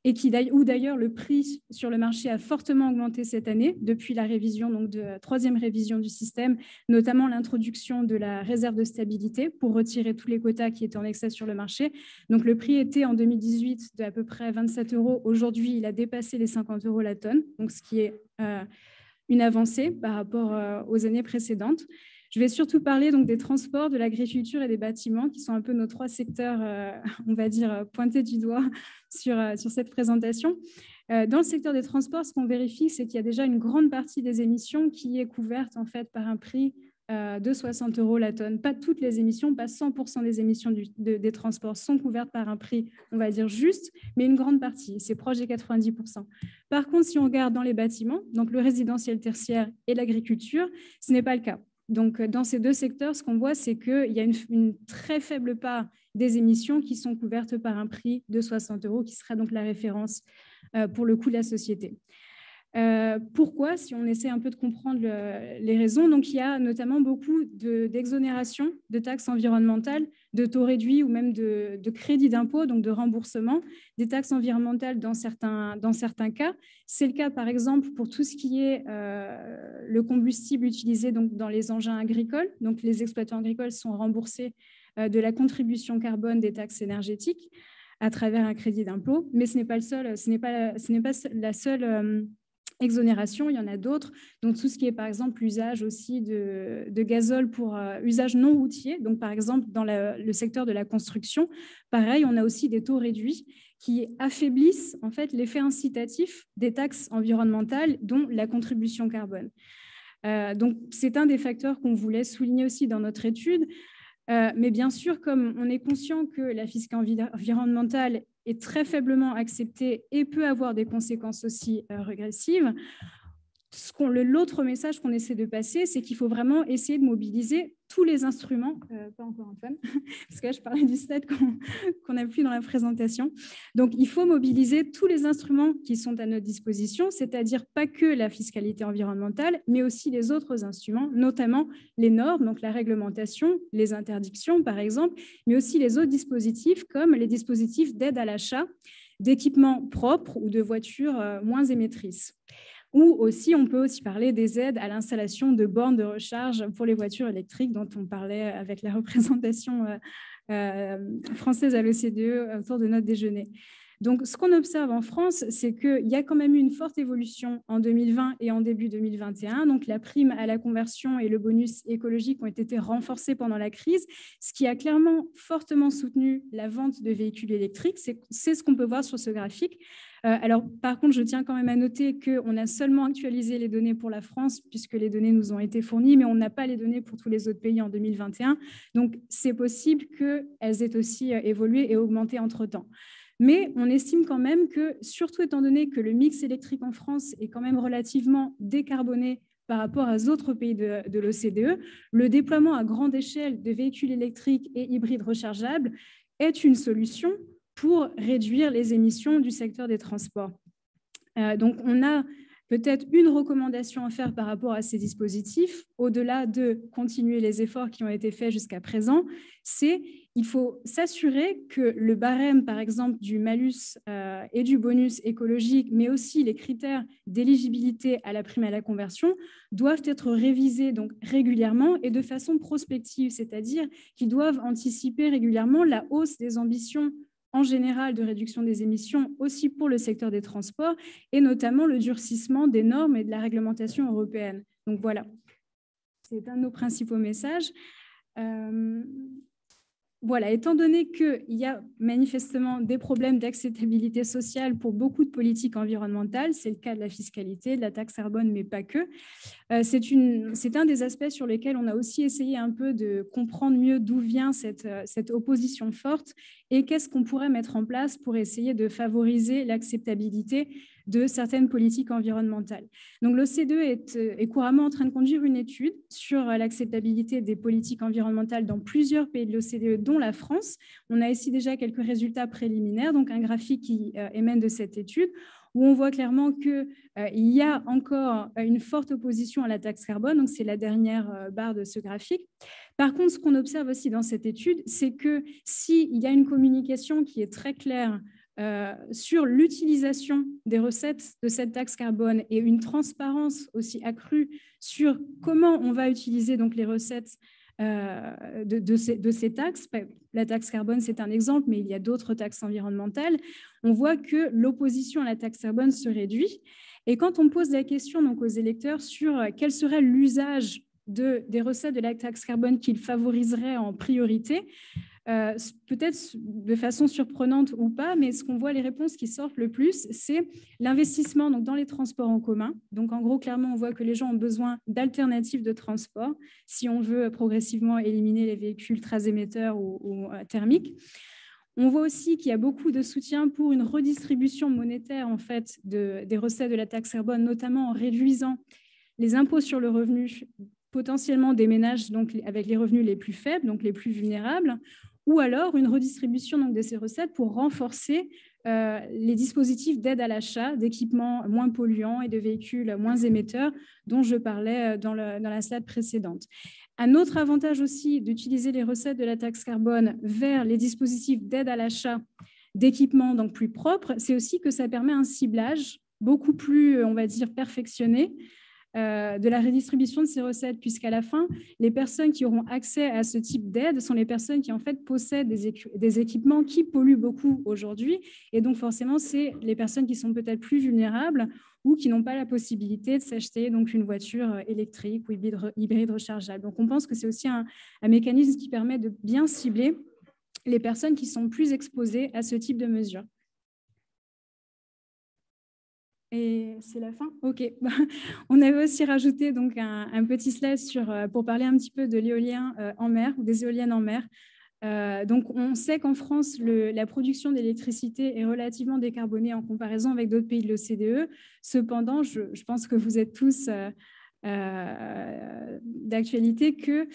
Speaker 4: et où d'ailleurs le prix sur le marché a fortement augmenté cette année depuis la révision, donc de troisième révision du système, notamment l'introduction de la réserve de stabilité pour retirer tous les quotas qui étaient en excès sur le marché. Donc le prix était en 2018 d'à peu près 27 €. Aujourd'hui, il a dépassé les 50 € la tonne, donc ce qui est une avancée par rapport aux années précédentes. Je vais surtout parler donc des transports, de l'agriculture et des bâtiments, qui sont un peu nos trois secteurs, on va dire, pointés du doigt sur cette présentation. Dans le secteur des transports, ce qu'on vérifie, c'est qu'il y a déjà une grande partie des émissions qui est couverte en fait par un prix de 60 € la tonne. Pas toutes les émissions, pas 100% des émissions des transports sont couvertes par un prix, on va dire juste, mais une grande partie, c'est proche des 90%. Par contre, si on regarde dans les bâtiments, donc le résidentiel tertiaire et l'agriculture, ce n'est pas le cas. Donc, dans ces deux secteurs, ce qu'on voit, c'est qu'il y a une très faible part des émissions qui sont couvertes par un prix de 60 €, qui sera donc la référence pour le coût de la société. Pourquoi, si on essaie un peu de comprendre les raisons, donc il y a notamment beaucoup d'exonérations de taxes environnementales, de taux réduits ou même de crédits d'impôt, donc de remboursement des taxes environnementales dans certains cas. C'est le cas, par exemple, pour tout ce qui est le combustible utilisé donc, dans les engins agricoles. Donc, les exploitants agricoles sont remboursés de la contribution carbone des taxes énergétiques à travers un crédit d'impôt, mais ce n'est pas la seule exonération, il y en a d'autres, donc tout ce qui est par exemple l'usage aussi de gazole pour usage non routier, donc par exemple dans le secteur de la construction, pareil, on a aussi des taux réduits qui affaiblissent en fait l'effet incitatif des taxes environnementales, dont la contribution carbone. Donc c'est un des facteurs qu'on voulait souligner aussi dans notre étude. Mais bien sûr, comme on est conscient que la fiscalité environnementale est très faiblement acceptée et peut avoir des conséquences aussi régressives, l'autre message qu'on essaie de passer, c'est qu'il faut vraiment essayer de mobiliser tous les instruments, pas encore Antoine, parce que là je parlais du stade qu'on n'a plus dans la présentation. Donc il faut mobiliser tous les instruments qui sont à notre disposition, c'est-à-dire pas que la fiscalité environnementale, mais aussi les autres instruments, notamment les normes, donc la réglementation, les interdictions par exemple, mais aussi les autres dispositifs comme les dispositifs d'aide à l'achat d'équipements propres ou de voitures moins émettrices. Ou aussi, on peut aussi parler des aides à l'installation de bornes de recharge pour les voitures électriques dont on parlait avec la représentation française à l'OCDE autour de notre déjeuner. Donc, ce qu'on observe en France, c'est qu'il y a quand même eu une forte évolution en 2020 et en début 2021. Donc, la prime à la conversion et le bonus écologique ont été renforcés pendant la crise, ce qui a clairement fortement soutenu la vente de véhicules électriques. C'est ce qu'on peut voir sur ce graphique. Alors, par contre, je tiens quand même à noter qu'on a seulement actualisé les données pour la France, puisque les données nous ont été fournies, mais on n'a pas les données pour tous les autres pays en 2021. Donc, c'est possible qu'elles aient aussi évolué et augmenté entre-temps. Mais on estime quand même que, surtout étant donné que le mix électrique en France est quand même relativement décarboné par rapport aux autres pays de l'OCDE, le déploiement à grande échelle de véhicules électriques et hybrides rechargeables est une solution pour réduire les émissions du secteur des transports. Donc, on a peut-être une recommandation à faire par rapport à ces dispositifs, au-delà de continuer les efforts qui ont été faits jusqu'à présent, c'est qu'il faut s'assurer que le barème, par exemple, du malus et du bonus écologique, mais aussi les critères d'éligibilité à la prime à la conversion, doivent être révisés donc régulièrement et de façon prospective, c'est-à-dire qu'ils doivent anticiper régulièrement la hausse des ambitions en général de réduction des émissions aussi pour le secteur des transports et notamment le durcissement des normes et de la réglementation européenne. Donc voilà, c'est un de nos principaux messages. Voilà, étant donné qu'il y a manifestement des problèmes d'acceptabilité sociale pour beaucoup de politiques environnementales, c'est le cas de la fiscalité, de la taxe carbone, mais pas que, c'est un des aspects sur lesquels on a aussi essayé un peu de comprendre mieux d'où vient cette opposition forte et qu'est-ce qu'on pourrait mettre en place pour essayer de favoriser l'acceptabilité de certaines politiques environnementales. Donc l'OCDE est couramment en train de conduire une étude sur l'acceptabilité des politiques environnementales dans plusieurs pays de l'OCDE, dont la France. On a ici déjà quelques résultats préliminaires, donc un graphique qui émane de cette étude, où on voit clairement qu'il y a encore une forte opposition à la taxe carbone, donc c'est la dernière barre de ce graphique. Par contre, ce qu'on observe aussi dans cette étude, c'est que s'il y a une communication qui est très claire sur l'utilisation des recettes de cette taxe carbone et une transparence aussi accrue sur comment on va utiliser donc les recettes de ces taxes. La taxe carbone, c'est un exemple, mais il y a d'autres taxes environnementales. On voit que l'opposition à la taxe carbone se réduit. Et quand on pose la question donc, aux électeurs sur quel serait l'usage des recettes de la taxe carbone qu'ils favoriseraient en priorité, peut-être de façon surprenante ou pas, mais ce qu'on voit, les réponses qui sortent le plus, c'est l'investissement dans les transports en commun. Donc, en gros, clairement, on voit que les gens ont besoin d'alternatives de transport si on veut progressivement éliminer les véhicules très émetteurs ou thermiques. On voit aussi qu'il y a beaucoup de soutien pour une redistribution monétaire en fait, des recettes de la taxe carbone, notamment en réduisant les impôts sur le revenu potentiellement des ménages donc, avec les revenus les plus faibles, donc les plus vulnérables, ou alors une redistribution donc, de ces recettes pour renforcer les dispositifs d'aide à l'achat d'équipements moins polluants et de véhicules moins émetteurs dont je parlais dans la slide précédente. Un autre avantage aussi d'utiliser les recettes de la taxe carbone vers les dispositifs d'aide à l'achat d'équipements donc plus propres, c'est aussi que ça permet un ciblage beaucoup plus, on va dire, perfectionné de la redistribution de ces recettes, puisqu'à la fin, les personnes qui auront accès à ce type d'aide sont les personnes qui en fait possèdent des équipements qui polluent beaucoup aujourd'hui, et donc forcément, c'est les personnes qui sont peut-être plus vulnérables ou qui n'ont pas la possibilité de s'acheter donc une voiture électrique ou hybride rechargeable. Donc on pense que c'est aussi un mécanisme qui permet de bien cibler les personnes qui sont plus exposées à ce type de mesures. Et c'est la fin? OK. On avait aussi rajouté donc un petit slide pour parler un petit peu de l'éolien en mer, ou des éoliennes en mer. Donc, on sait qu'en France, la production d'électricité est relativement décarbonée en comparaison avec d'autres pays de l'OCDE. Cependant, je pense que vous êtes tous d'actualité qu'il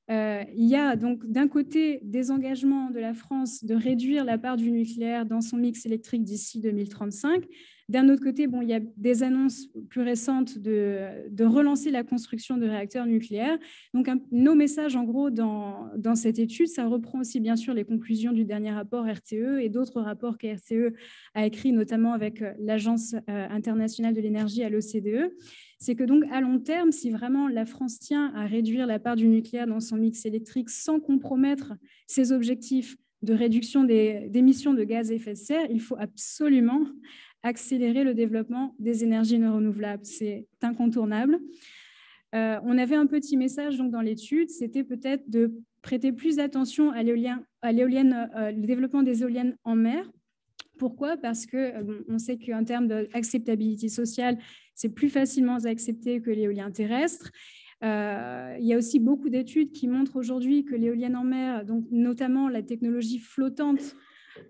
Speaker 4: y a donc d'un côté des engagements de la France de réduire la part du nucléaire dans son mix électrique d'ici 2035. D'un autre côté, bon, il y a des annonces plus récentes de relancer la construction de réacteurs nucléaires. Donc, nos messages, en gros, dans cette étude, ça reprend aussi, bien sûr, les conclusions du dernier rapport RTE et d'autres rapports que RTE a écrits, notamment avec l'Agence internationale de l'énergie à l'OCDE. C'est que donc, à long terme, si vraiment la France tient à réduire la part du nucléaire dans son mix électrique sans compromettre ses objectifs de réduction des émissions de gaz à effet de serre, il faut absolument accélérer le développement des énergies non renouvelables. C'est incontournable. On avait un petit message donc, dans l'étude, c'était peut-être de prêter plus d'attention à le développement des éoliennes en mer. Pourquoi? Parce qu'on sait qu'en termes d'acceptabilité sociale, c'est plus facilement accepté que l'éolien terrestre. Il y a aussi beaucoup d'études qui montrent aujourd'hui que l'éolienne en mer, donc notamment la technologie flottante,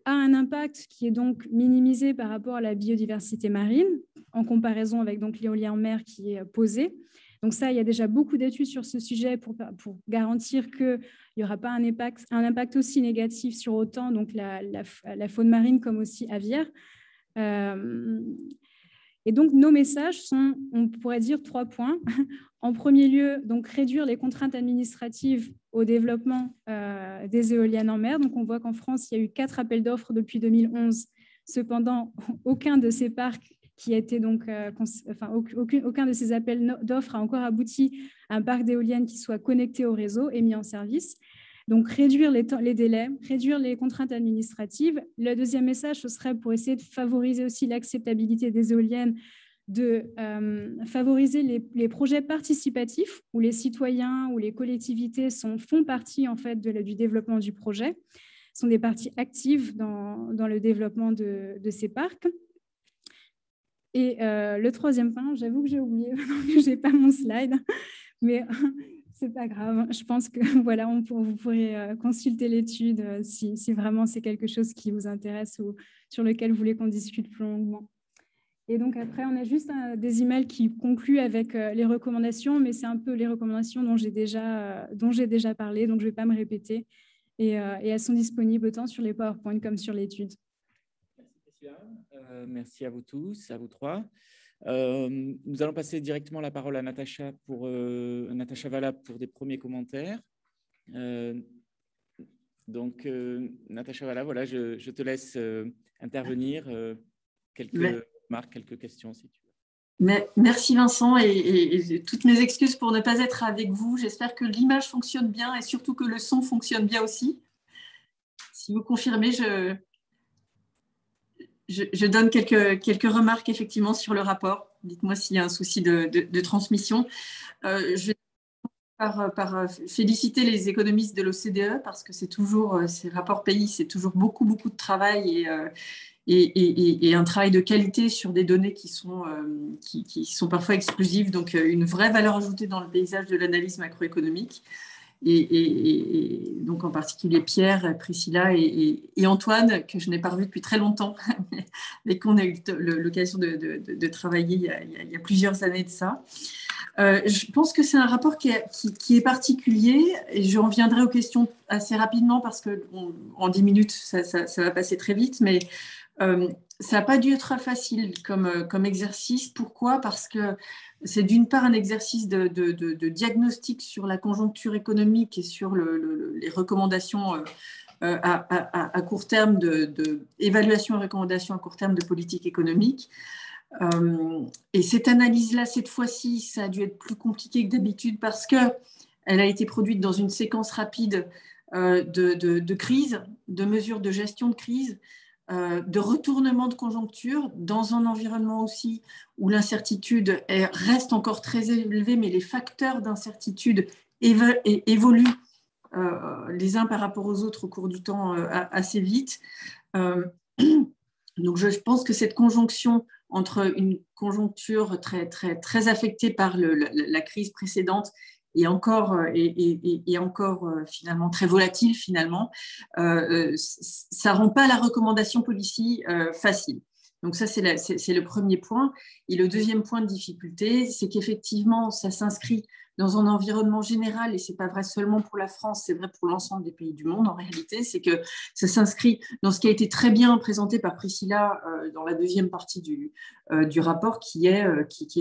Speaker 4: a un impact qui est donc minimisé par rapport à la biodiversité marine, en comparaison avec donc l'éolien en mer qui est posé. Donc ça, il y a déjà beaucoup d'études sur ce sujet pour garantir qu'il n'y aura pas un impact aussi négatif sur autant donc la faune marine comme aussi aviaire. Et donc, nos messages sont, on pourrait dire, 3 points. En premier lieu, donc, réduire les contraintes administratives au développement des éoliennes en mer. Donc, on voit qu'en France, il y a eu 4 appels d'offres depuis 2011. Cependant, aucun de ces parcs qui a été donc, aucun de ces appels d'offres a encore abouti à un parc d'éoliennes qui soit connecté au réseau et mis en service. Donc, réduire les délais, réduire les contraintes administratives. Le deuxième message, ce serait pour essayer de favoriser aussi l'acceptabilité des éoliennes, de favoriser les projets participatifs où les citoyens ou les collectivités font partie en fait, du développement du projet, sont des parties actives dans le développement de ces parcs. Et le troisième point, j'avoue que j'ai oublié, je n'ai pas mon slide, mais... C'est pas grave. Je pense que voilà, vous pourrez consulter l'étude si vraiment c'est quelque chose qui vous intéresse ou sur lequel vous voulez qu'on discute plus longuement. Et donc après, on a juste des emails qui concluent avec les recommandations, mais c'est un peu les recommandations dont j'ai déjà parlé, donc je ne vais pas me répéter. Et elles sont disponibles autant sur les PowerPoint comme sur l'étude.
Speaker 2: Merci, Priscilla. Merci à vous tous, à vous trois. Nous allons passer directement la parole à Natacha Valla pour des premiers commentaires. Natacha Valla, voilà, je te laisse intervenir. Quelques remarques, quelques questions si tu veux.
Speaker 5: Merci Vincent et toutes mes excuses pour ne pas être avec vous. J'espère que l'image fonctionne bien et surtout que le son fonctionne bien aussi. Si vous confirmez, je donne quelques remarques effectivement sur le rapport. Dites-moi s'il y a un souci de transmission. Je vais par féliciter les économistes de l'OCDE parce que c'est toujours, ces rapports pays, c'est toujours beaucoup de travail et un travail de qualité sur des données qui sont parfois exclusives. Donc, une vraie valeur ajoutée dans le paysage de l'analyse macroéconomique. Et donc en particulier Pierre, Priscilla et Antoine, que je n'ai pas revu depuis très longtemps, mais qu'on a eu l'occasion de travailler il y a plusieurs années de ça. Je pense que c'est un rapport qui est particulier et je reviendrai aux questions assez rapidement parce qu'en 10 minutes, ça va passer très vite, mais ça n'a pas dû être facile comme exercice. Pourquoi ? Parce que c'est d'une part un exercice de diagnostic sur la conjoncture économique et sur les recommandations à court terme, évaluation et recommandations à court terme de politique économique. Et cette analyse-là, cette fois-ci, ça a dû être plus compliqué que d'habitude parce qu'elle a été produite dans une séquence rapide de crise, de mesures de gestion de crise, de retournement de conjoncture dans un environnement aussi où l'incertitude reste encore très élevée, mais les facteurs d'incertitude évoluent les uns par rapport aux autres au cours du temps assez vite. Donc je pense que cette conjonction entre une conjoncture très affectée par la crise précédente et encore finalement très volatile finalement, ça rend pas la recommandation policy facile. Donc ça c'est le premier point. Et le deuxième point de difficulté, c'est qu'effectivement ça s'inscrit dans un environnement général, et ce n'est pas vrai seulement pour la France, c'est vrai pour l'ensemble des pays du monde en réalité, c'est que ça s'inscrit dans ce qui a été très bien présenté par Priscilla dans la deuxième partie du rapport, qui est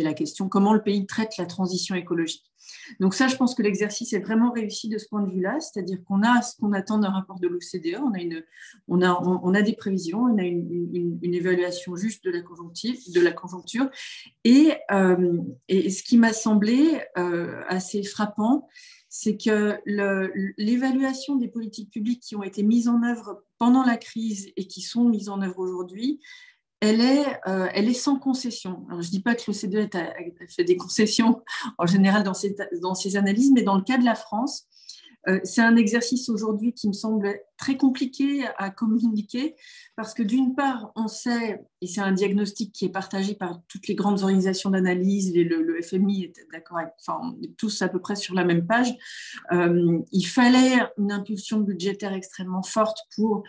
Speaker 5: la question comment le pays traite la transition écologique. Donc ça, je pense que l'exercice est vraiment réussi de ce point de vue-là, c'est-à-dire qu'on a ce qu'on attend d'un rapport de l'OCDE, on a des prévisions, on a une évaluation juste de la conjoncture, et ce qui m'a semblé assez frappant, c'est que l'évaluation des politiques publiques qui ont été mises en œuvre pendant la crise et qui sont mises en œuvre aujourd'hui, elle est sans concession. Alors, je ne dis pas que l'OCDE a fait des concessions en général dans ses analyses, mais dans le cas de la France, C'est un exercice aujourd'hui qui me semble très compliqué à communiquer parce que d'une part, on sait, et c'est un diagnostic qui est partagé par toutes les grandes organisations d'analyse, le FMI est d'accord, enfin, on est tous à peu près sur la même page, il fallait une impulsion budgétaire extrêmement forte pour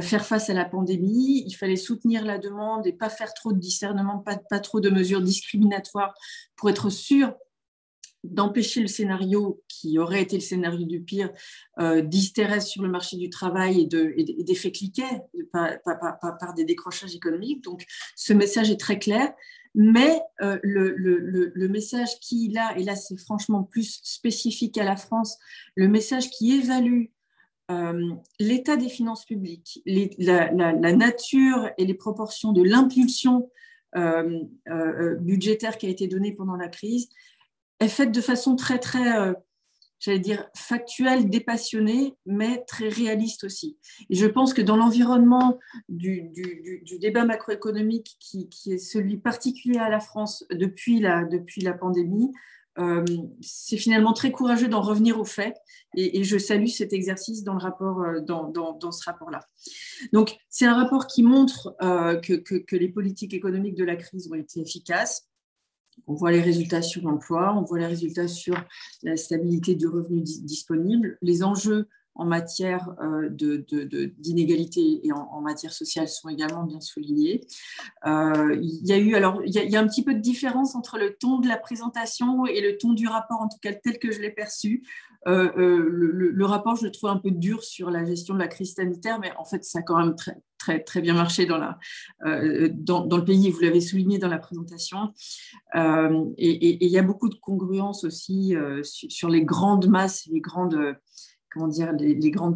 Speaker 5: faire face à la pandémie, il fallait soutenir la demande et pas faire trop de discernement, pas trop de mesures discriminatoires pour être sûr d'empêcher le scénario qui aurait été le scénario du pire d'hystérèse sur le marché du travail et d'effets cliquets par des décrochages économiques. Donc, ce message est très clair. Mais le message qui, là, et là c'est franchement plus spécifique à la France, le message qui évalue l'état des finances publiques, la nature et les proportions de l'impulsion budgétaire qui a été donnée pendant la crise, est faite de façon très, j'allais dire, factuelle, dépassionnée, mais très réaliste aussi. Et je pense que dans l'environnement du débat macroéconomique qui est celui particulier à la France depuis la pandémie, c'est finalement très courageux d'en revenir aux faits et je salue cet exercice dans le rapport, dans ce rapport-là. Donc, c'est un rapport qui montre que les politiques économiques de la crise ont été efficaces. On voit les résultats sur l'emploi, on voit les résultats sur la stabilité du revenu disponible. Les enjeux en matière d'inégalité et en matière sociale sont également bien soulignés. Il y a un petit peu de différence entre le ton de la présentation et le ton du rapport, en tout cas tel que je l'ai perçu. Le rapport, je le trouve un peu dur sur la gestion de la crise sanitaire, mais en fait, ça a quand même très bien marché dans le pays, vous l'avez souligné dans la présentation. Et il y a beaucoup de congruence aussi sur les grandes masses, les grandes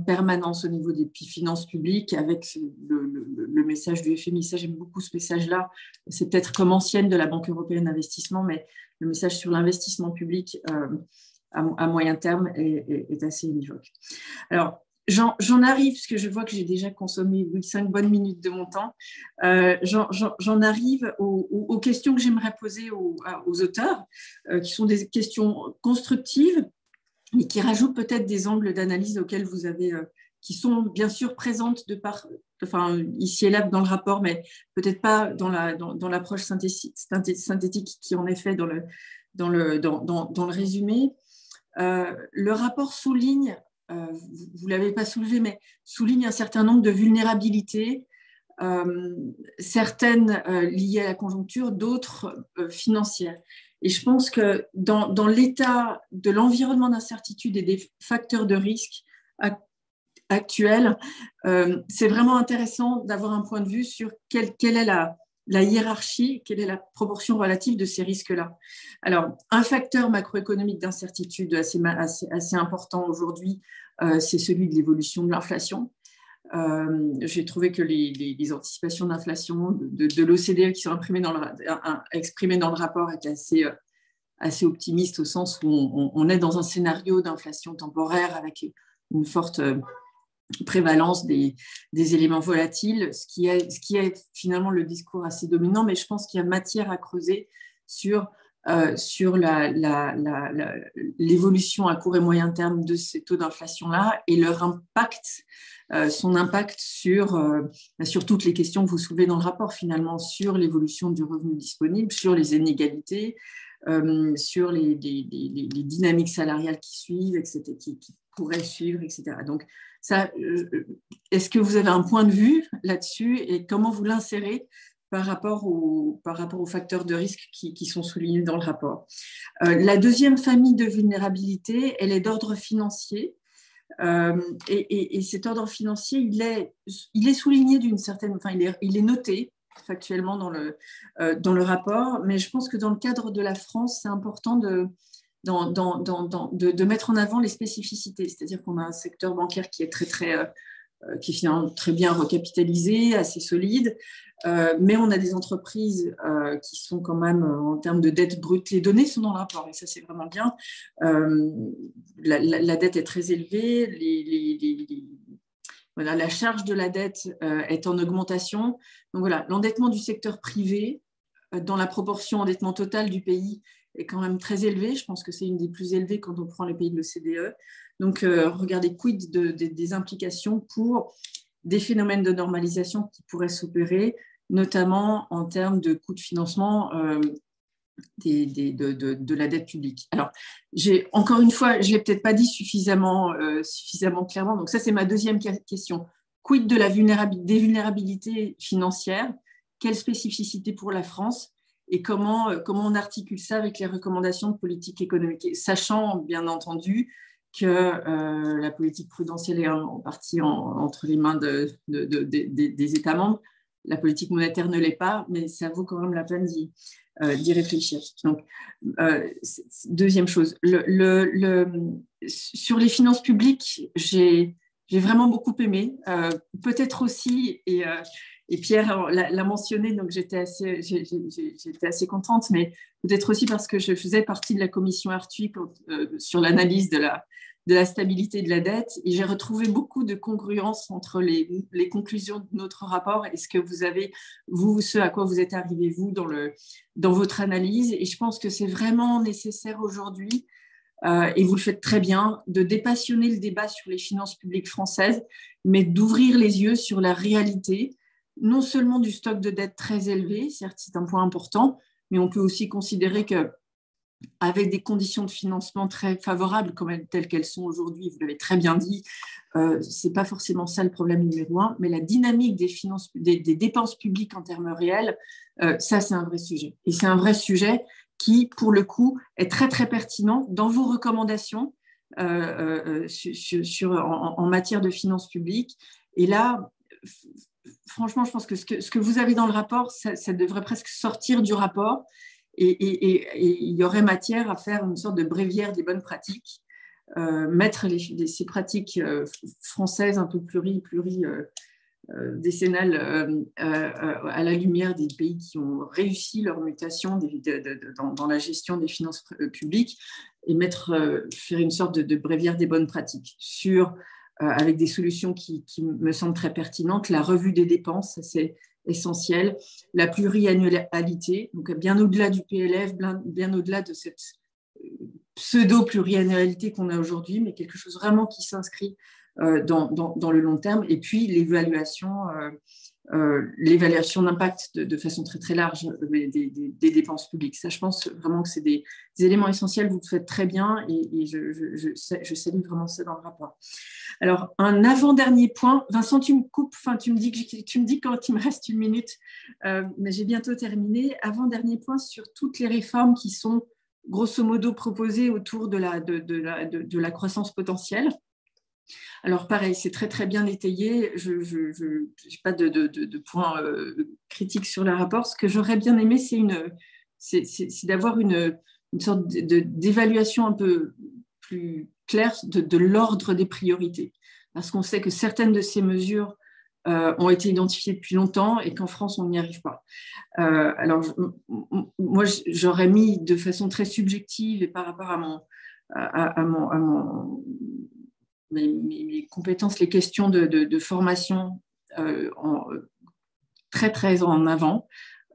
Speaker 5: permanences au niveau des finances publiques avec le message du FMI. Ça, j'aime beaucoup ce message-là. C'est peut-être comme ancienne de la Banque européenne d'investissement, mais le message sur l'investissement public à moyen terme est assez univoque. Alors, j'en arrive, parce que je vois que j'ai déjà consommé 5 bonnes minutes de mon temps, j'en arrive aux questions que j'aimerais poser aux auteurs, qui sont des questions constructives, mais qui rajoutent peut-être des angles d'analyse auxquels vous avez, qui sont bien sûr présentes ici et là dans le rapport, mais peut-être pas dans l'approche synthétique qui en est fait dans le résumé. Le rapport souligne, vous ne l'avez pas soulevé, mais souligne un certain nombre de vulnérabilités, certaines liées à la conjoncture, d'autres financières. Et je pense que dans l'état de l'environnement d'incertitude et des facteurs de risque actuels, c'est vraiment intéressant d'avoir un point de vue sur quelle est la hiérarchie, quelle est la proportion relative de ces risques-là. Alors, un facteur macroéconomique d'incertitude assez important aujourd'hui, c'est celui de l'évolution de l'inflation. J'ai trouvé que les anticipations d'inflation de l'OCDE qui sont exprimées dans le rapport étaient assez optimistes au sens où on est dans un scénario d'inflation temporaire avec une forte prévalence des éléments volatiles, ce qui est finalement le discours assez dominant, mais je pense qu'il y a matière à creuser sur l'évolution à court et moyen terme de ces taux d'inflation-là et leur impact, son impact sur toutes les questions que vous soulevez dans le rapport, finalement, sur l'évolution du revenu disponible, sur les inégalités, sur les dynamiques salariales qui suivent, etc., qui pourraient suivre, etc. Donc, ça, est-ce que vous avez un point de vue là-dessus et comment vous l'insérez par rapport aux facteurs de risque qui sont soulignés dans le rapport? La deuxième famille de vulnérabilité, elle est d'ordre financier. Et cet ordre financier, il est souligné d'une certaine... Enfin, il est noté factuellement dans le rapport, mais je pense que dans le cadre de la France, c'est important de mettre en avant les spécificités. C'est-à-dire qu'on a un secteur bancaire qui est qui est finalement très bien recapitalisé, assez solide, mais on a des entreprises qui sont quand même, en termes de dette brute, les données sont dans le rapport, et ça c'est vraiment bien. La dette est très élevée, voilà, la charge de la dette est en augmentation. Donc voilà, l'endettement du secteur privé, dans la proportion endettement total du pays, est quand même très élevé. Je pense que c'est une des plus élevées quand on prend les pays de l'OCDE. Donc, regardez, quid des implications pour des phénomènes de normalisation qui pourraient s'opérer, notamment en termes de coûts de financement de la dette publique. Alors, encore une fois, je ne l'ai peut-être pas dit suffisamment clairement. Donc, ça, c'est ma deuxième question. Quid de des vulnérabilités financières? Quelle spécificité pour la France? Et comment on articule ça avec les recommandations de politique économique, sachant bien entendu que la politique prudentielle est en partie entre les mains des États membres. La politique monétaire ne l'est pas, mais ça vaut quand même la peine d'y réfléchir. Donc, deuxième chose, sur les finances publiques, j'ai vraiment beaucoup aimé. Peut-être aussi, et Pierre l'a mentionné, donc j'étais assez contente, mais peut-être aussi parce que je faisais partie de la commission Arthuis sur l'analyse de la stabilité de la dette, et j'ai retrouvé beaucoup de congruence entre les conclusions de notre rapport et ce que vous avez, ce à quoi vous êtes arrivé, vous, dans votre analyse. Et je pense que c'est vraiment nécessaire aujourd'hui, et vous le faites très bien, de dépassionner le débat sur les finances publiques françaises, mais d'ouvrir les yeux sur la réalité, non seulement du stock de dette très élevé, certes c'est un point important, mais on peut aussi considérer qu'avec des conditions de financement très favorables telles qu'elles sont aujourd'hui, vous l'avez très bien dit, ce n'est pas forcément ça le problème numéro un, mais la dynamique des dépenses publiques en termes réels, ça c'est un vrai sujet. Et c'est un vrai sujet qui, pour le coup, est très très pertinent dans vos recommandations en matière de finances publiques. Et là, franchement, je pense que ce que vous avez dans le rapport, ça devrait presque sortir du rapport, et il y aurait matière à faire une sorte de bréviaire des bonnes pratiques, mettre ces pratiques françaises un peu décennales à la lumière des pays qui ont réussi leur mutation dans la gestion des finances publiques, et faire une sorte de bréviaire des bonnes pratiques avec des solutions qui me semblent très pertinentes. La revue des dépenses, c'est essentiel. La pluriannualité, donc bien au-delà du PLF, bien au-delà de cette pseudo-pluriannualité qu'on a aujourd'hui, mais quelque chose vraiment qui s'inscrit dans le long terme. Et puis l'évaluation d'impact de façon très très large des dépenses publiques. Ça, je pense vraiment que c'est des éléments essentiels. Vous le faites très bien, et je salue vraiment ça dans le rapport. Alors, un avant-dernier point. Vincent, tu me coupes, tu me dis quand il me reste une minute, mais j'ai bientôt terminé. Avant-dernier point sur toutes les réformes qui sont grosso modo proposées autour de la croissance potentielle. Alors pareil, c'est très très bien étayé, je n'ai pas de points critiques sur le rapport. Ce que j'aurais bien aimé, c'est d'avoir une sorte d'évaluation un peu plus claire de l'ordre des priorités. Parce qu'on sait que certaines de ces mesures ont été identifiées depuis longtemps et qu'en France, on n'y arrive pas. Alors, moi, j'aurais mis de façon très subjective et par rapport à mes compétences, les questions de formation très très en avant,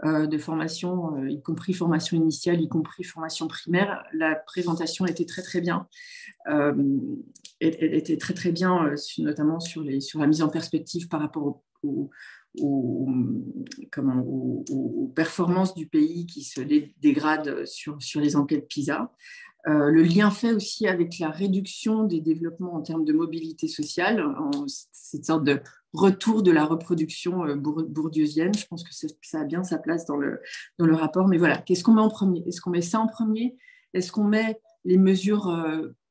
Speaker 5: de formation, y compris formation initiale, y compris formation primaire. La présentation était très très bien, était très très bien, notamment sur la mise en perspective par rapport aux performances du pays qui se dégradent sur les enquêtes PISA. Le lien fait aussi avec la réduction des développements en termes de mobilité sociale, cette sorte de retour de la reproduction bourdieusienne. Je pense que ça a bien sa place dans le rapport. Mais voilà, qu'est-ce qu'on met en premier? Est-ce qu'on met ça en premier? Est-ce qu'on met les mesures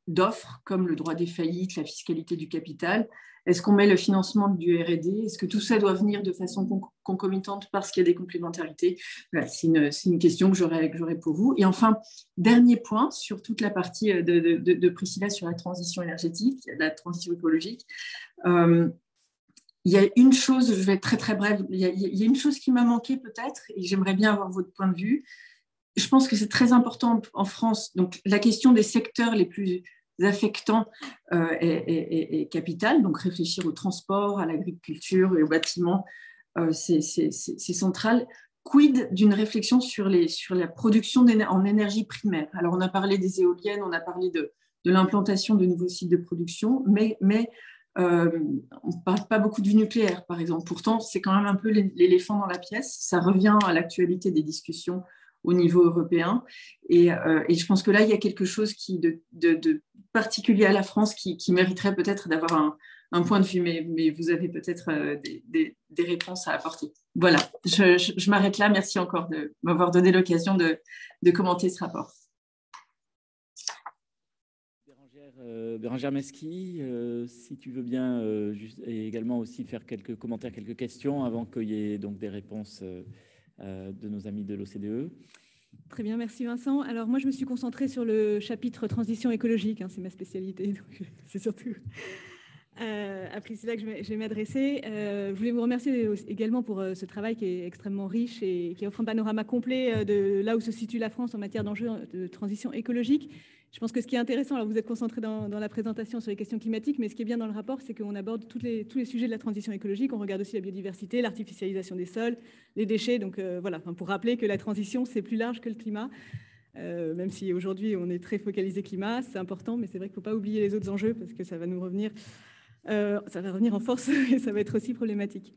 Speaker 5: d'offres comme le droit des faillites, la fiscalité du capital? Est-ce qu'on met le financement du R&D? Est-ce que tout ça doit venir de façon concomitante parce qu'il y a des complémentarités? Voilà, c'est une question que j'aurais pour vous. Et enfin, dernier point sur toute la partie de Priscilla sur la transition énergétique, la transition écologique. Il y a une chose, je vais être très très brève, il y a une chose qui m'a manqué peut-être, et j'aimerais bien avoir votre point de vue. Je pense que c'est très important en France. Donc, la question des secteurs les plus affectants est capitale. Donc, réfléchir au transport, à l'agriculture et au bâtiment, c'est central. Quid d'une réflexion sur la production en énergie primaire? Alors, on a parlé des éoliennes, on a parlé l'implantation de nouveaux sites de production, mais on ne parle pas beaucoup du nucléaire, par exemple. Pourtant, c'est quand même un peu l'éléphant dans la pièce. Ça revient à l'actualité des discussions au niveau européen. Et je pense que là, il y a quelque chose de particulier à la France qui mériterait peut-être d'avoir un point de vue, mais vous avez peut-être des réponses à apporter. Voilà, je m'arrête là. Merci encore de m'avoir donné l'occasion de commenter ce rapport.
Speaker 2: Bérangère Mesqui, si tu veux bien et également aussi faire quelques commentaires, quelques questions avant qu'il y ait donc des réponses de nos amis de l'OCDE.
Speaker 6: Très bien, merci Vincent. Alors moi, je me suis concentrée sur le chapitre transition écologique, hein, c'est ma spécialité, donc c'est surtout à Priscilla que je vais m'adresser. Je voulais vous remercier également pour ce travail qui est extrêmement riche et qui offre un panorama complet de là où se situe la France en matière d'enjeux de transition écologique. Je pense que ce qui est intéressant, alors vous êtes concentré dans la présentation sur les questions climatiques, mais ce qui est bien dans le rapport, c'est qu'on aborde tous les sujets de la transition écologique. On regarde aussi la biodiversité, l'artificialisation des sols, les déchets. Donc voilà, pour rappeler que la transition, c'est plus large que le climat. Même si aujourd'hui, on est très focalisé climat, c'est important, mais c'est vrai qu'il ne faut pas oublier les autres enjeux parce que ça va nous revenir, ça va revenir en force et ça va être aussi problématique.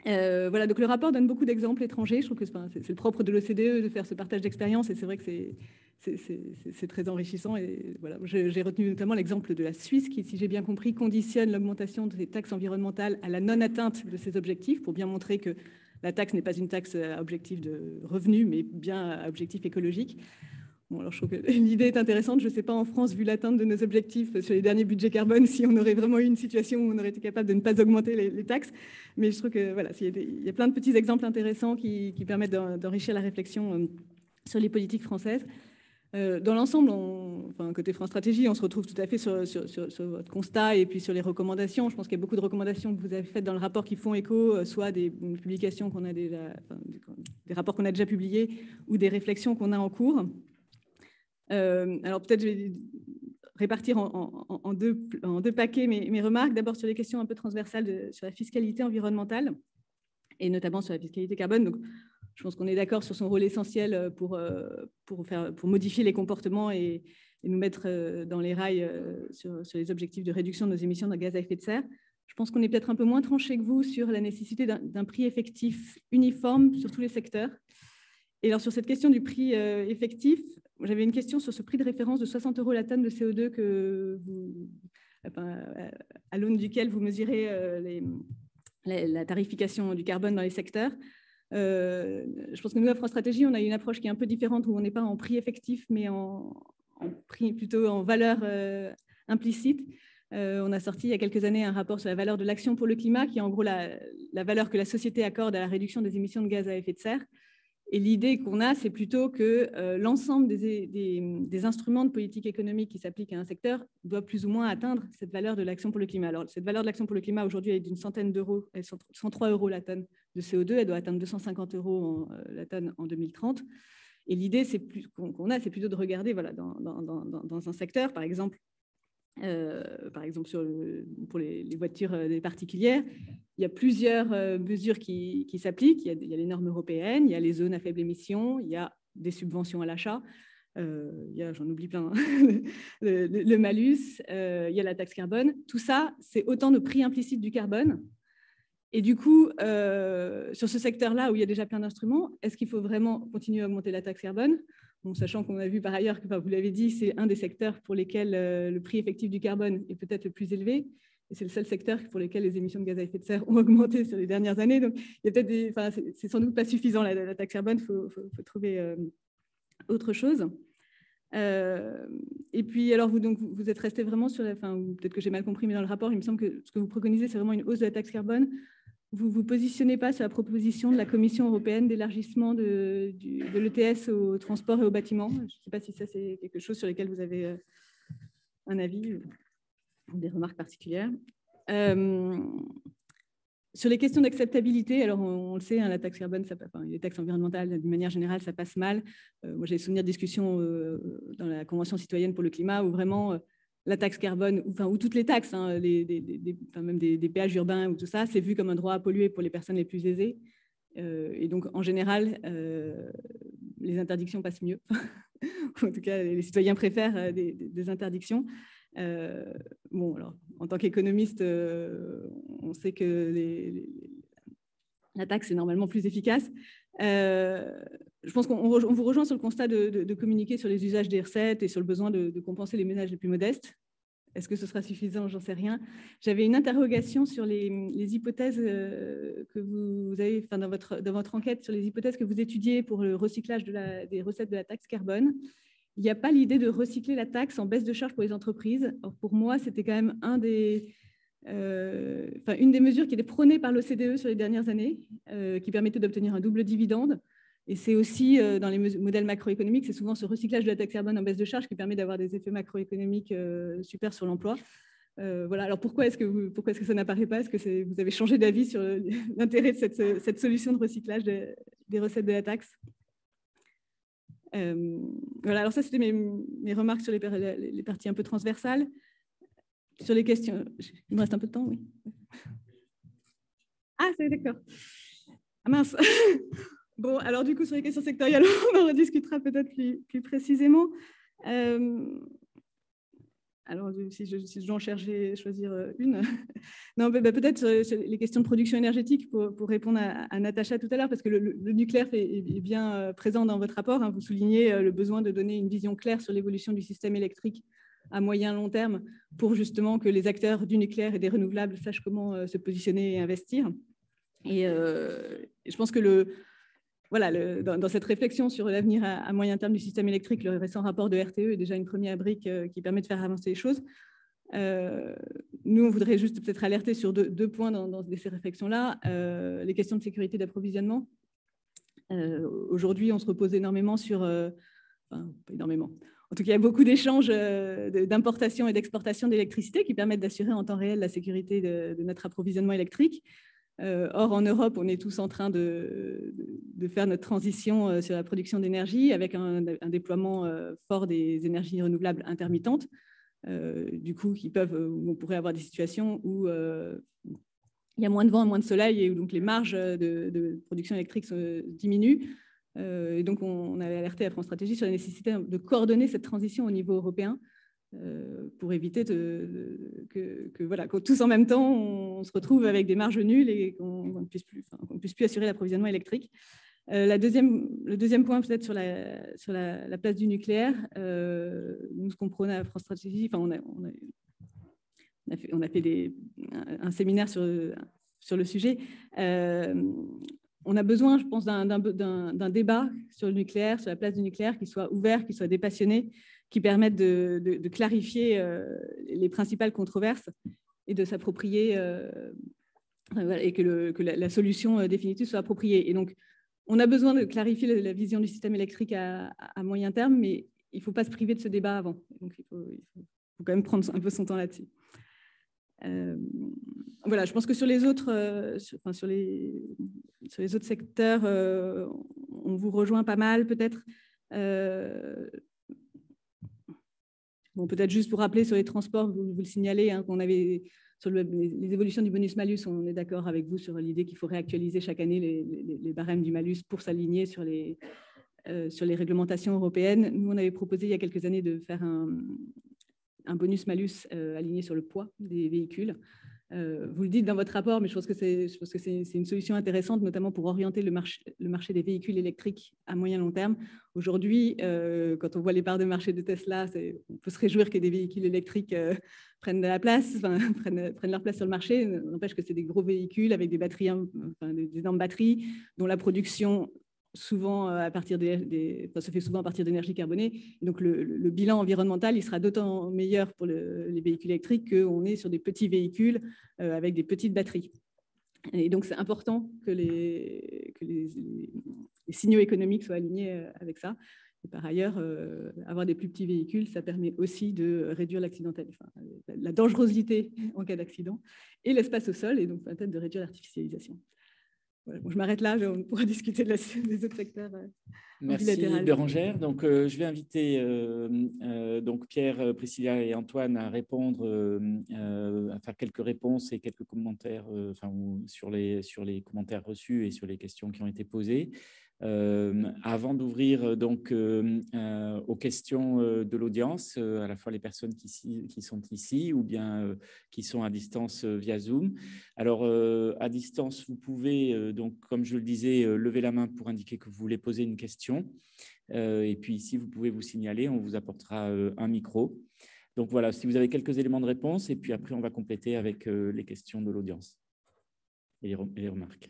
Speaker 6: Voilà, donc le rapport donne beaucoup d'exemples étrangers. Je trouve que c'est le propre de l'OCDE de faire ce partage d'expérience et c'est vrai que c'est très enrichissant. Et voilà, j'ai retenu notamment l'exemple de la Suisse qui, si j'ai bien compris, conditionne l'augmentation des taxes environnementales à la non-atteinte de ses objectifs pour bien montrer que la taxe n'est pas une taxe à objectif de revenu, mais bien à objectif écologique. Bon, alors je trouve que l'idée est intéressante. Je ne sais pas en France, vu l'atteinte de nos objectifs sur les derniers budgets carbone, si on aurait vraiment eu une situation où on aurait été capable de ne pas augmenter les taxes. Mais je trouve que voilà, il y a plein de petits exemples intéressants qui permettent d'enrichir la réflexion sur les politiques françaises. Dans l'ensemble, côté France Stratégie, on se retrouve tout à fait sur votre constat et puis sur les recommandations. Je pense qu'il y a beaucoup de recommandations que vous avez faites dans le rapport qui font écho, soit des publications qu'on a déjà, des rapports qu'on a déjà publiés ou des réflexions qu'on a en cours. Alors peut-être je vais répartir en deux paquets mes remarques. D'abord sur les questions un peu transversales sur la fiscalité environnementale et notamment sur la fiscalité carbone. Donc, je pense qu'on est d'accord sur son rôle essentiel pour modifier les comportements et nous mettre dans les rails sur les objectifs de réduction de nos émissions de gaz à effet de serre. Je pense qu'on est peut-être un peu moins tranché que vous sur la nécessité d'un prix effectif uniforme sur tous les secteurs. Et alors sur cette question du prix effectif, j'avais une question sur ce prix de référence de 60 € la tonne de CO2 à l'aune duquel vous mesurez la tarification du carbone dans les secteurs. Je pense que nous, à France Stratégie, on a une approche qui est un peu différente où on n'est pas en prix effectif, mais en prix plutôt en valeur implicite. On a sorti il y a quelques années un rapport sur la valeur de l'action pour le climat, qui est en gros la valeur que la société accorde à la réduction des émissions de gaz à effet de serre. Et l'idée qu'on a, c'est plutôt que l'ensemble des instruments de politique économique qui s'appliquent à un secteur doivent plus ou moins atteindre cette valeur de l'action pour le climat. Alors, cette valeur de l'action pour le climat, aujourd'hui, elle est d'une centaine d'euros, 103 € la tonne de CO2, elle doit atteindre 250 € la tonne en 2030. Et l'idée c'est plutôt de regarder voilà, dans un secteur, par exemple pour les voitures des particulières, il y a plusieurs mesures qui s'appliquent. Il y a les normes européennes, il y a les zones à faible émission, il y a des subventions à l'achat, j'en oublie plein, le malus, il y a la taxe carbone. Tout ça, c'est autant de prix implicites du carbone. Et du coup, sur ce secteur-là où il y a déjà plein d'instruments, est-ce qu'il faut vraiment continuer à augmenter la taxe carbone ? Bon, sachant qu'on a vu par ailleurs que, vous l'avez dit, c'est un des secteurs pour lesquels le prix effectif du carbone est peut-être le plus élevé. Et c'est le seul secteur pour lequel les émissions de gaz à effet de serre ont augmenté sur les dernières années. Donc, il y a peut-être c'est sans doute pas suffisant la taxe carbone, il faut trouver autre chose. Et puis, alors, vous êtes resté vraiment sur peut-être que j'ai mal compris, mais dans le rapport, il me semble que ce que vous préconisez, c'est vraiment une hausse de la taxe carbone. Vous ne vous positionnez pas sur la proposition de la Commission européenne d'élargissement de l'ETS au transport et au bâtiment. Je ne sais pas si ça, c'est quelque chose sur lequel vous avez un avis ou des remarques particulières. Sur les questions d'acceptabilité, alors on le sait, la taxe carbone, les taxes environnementales, d'une manière générale, ça passe mal. Moi, j'ai souvenir de discussions dans la Convention citoyenne pour le climat où vraiment la taxe carbone, ou toutes les taxes, hein, même des péages urbains ou tout ça, c'est vu comme un droit à polluer pour les personnes les plus aisées. Et donc, en général, les interdictions passent mieux. En tout cas, les citoyens préfèrent des interdictions. Bon, alors, en tant qu'économiste, on sait que la taxe est normalement plus efficace. Je pense qu'on vous rejoint sur le constat de communiquer sur les usages des recettes et sur le besoin de compenser les ménages les plus modestes. Est-ce que ce sera suffisant? J'en sais rien. J'avais une interrogation sur les hypothèses que vous avez, enfin, dans votre enquête, sur les hypothèses que vous étudiez pour le recyclage des recettes de la taxe carbone. Il n'y a pas l'idée de recycler la taxe en baisse de charge pour les entreprises. Or, pour moi, c'était quand même une des mesures qui était prônée par l'OCDE sur les dernières années, qui permettait d'obtenir un double dividende. Et c'est aussi, dans les modèles macroéconomiques, c'est souvent ce recyclage de la taxe carbone en baisse de charge qui permet d'avoir des effets macroéconomiques super sur l'emploi. Voilà. Alors, pourquoi est-ce que ça n'apparaît pas? Est-ce que vous avez changé d'avis sur l'intérêt de cette solution de recyclage des recettes de la taxe? Voilà, alors ça, c'était mes remarques sur les parties un peu transversales. Sur les questions, il me reste un peu de temps, oui. Ah, c'est d'accord. Ah mince. Bon, alors du coup, sur les questions sectorielles, on en rediscutera peut-être plus précisément. Alors, si je dois en choisir une. Non, peut-être les questions de production énergétique pour répondre à Natacha tout à l'heure, parce que le nucléaire est bien présent dans votre rapport. Hein. Vous soulignez le besoin de donner une vision claire sur l'évolution du système électrique à moyen long terme pour justement que les acteurs du nucléaire et des renouvelables sachent comment se positionner et investir. Et je pense que dans cette réflexion sur l'avenir à moyen terme du système électrique, le récent rapport de RTE est déjà une première brique qui permet de faire avancer les choses. Nous, on voudrait juste peut-être alerter sur deux points dans ces réflexions-là. Les questions de sécurité d'approvisionnement. Aujourd'hui, on se repose énormément sur... enfin, pas énormément. En tout cas, il y a beaucoup d'échanges d'importation et d'exportation d'électricité qui permettent d'assurer en temps réel la sécurité de notre approvisionnement électrique. Or, en Europe, on est tous en train de faire notre transition sur la production d'énergie avec un déploiement fort des énergies renouvelables intermittentes, du coup, où on pourrait avoir des situations où il y a moins de vent et moins de soleil et où donc les marges de production électrique diminuent. Et donc, on avait alerté à France Stratégie sur la nécessité de coordonner cette transition au niveau européen pour éviter que tous en même temps, on se retrouve avec des marges nulles et qu'on ne puisse plus assurer l'approvisionnement électrique. Le deuxième point, peut-être sur la place du nucléaire, nous, ce qu'on prône à France Stratégie, enfin, on a fait un séminaire sur le sujet. On a besoin, je pense, d'un débat sur le nucléaire, sur la place du nucléaire, qui soit ouvert, qui soit dépassionné, qui permette de clarifier les principales controverses et de s'approprier, et que la solution définitive soit appropriée. Et donc, on a besoin de clarifier la vision du système électrique à moyen terme, mais il ne faut pas se priver de ce débat avant. Donc, il faut quand même prendre un peu son temps là-dessus. Voilà, je pense que sur les autres, sur les autres secteurs, on vous rejoint pas mal, peut-être. Bon, peut-être juste pour rappeler sur les transports, vous le signalez, hein, qu'on avait sur les évolutions du bonus-malus, on est d'accord avec vous sur l'idée qu'il faut réactualiser chaque année les barèmes du malus pour s'aligner sur les réglementations européennes. Nous, on avait proposé il y a quelques années de faire un bonus-malus aligné sur le poids des véhicules. Vous le dites dans votre rapport, mais je pense que c'est une solution intéressante, notamment pour orienter le marché des véhicules électriques à moyen long terme. Aujourd'hui, quand on voit les parts de marché de Tesla, on peut se réjouir que des véhicules électriques prennent leur place sur le marché. N'empêche que c'est des gros véhicules avec des batteries, des énormes batteries, dont la production souvent se fait souvent à partir d'énergie carbonée. Et donc, le bilan environnemental, il sera d'autant meilleur pour les véhicules électriques qu'on est sur des petits véhicules avec des petites batteries. Et donc, c'est important que les signaux économiques soient alignés avec ça. Et par ailleurs, avoir des plus petits véhicules, ça permet aussi de réduire la dangerosité en cas d'accident et l'espace au sol, et donc peut-être de réduire l'artificialisation. Voilà, bon, je m'arrête là, on pourra discuter des autres secteurs.
Speaker 2: Merci Bérangère. Donc, je vais inviter donc Pierre, Priscilla et Antoine à répondre, à faire quelques réponses et quelques commentaires sur les commentaires reçus et sur les questions qui ont été posées. Avant d'ouvrir donc aux questions de l'audience, à la fois les personnes qui sont ici ou bien qui sont à distance via Zoom. Alors, à distance, vous pouvez, donc, comme je le disais, lever la main pour indiquer que vous voulez poser une question. Et puis ici, vous pouvez vous signaler, on vous apportera un micro. Donc voilà, si vous avez quelques éléments de réponse, et puis après, on va compléter avec les questions de l'audience et les remarques.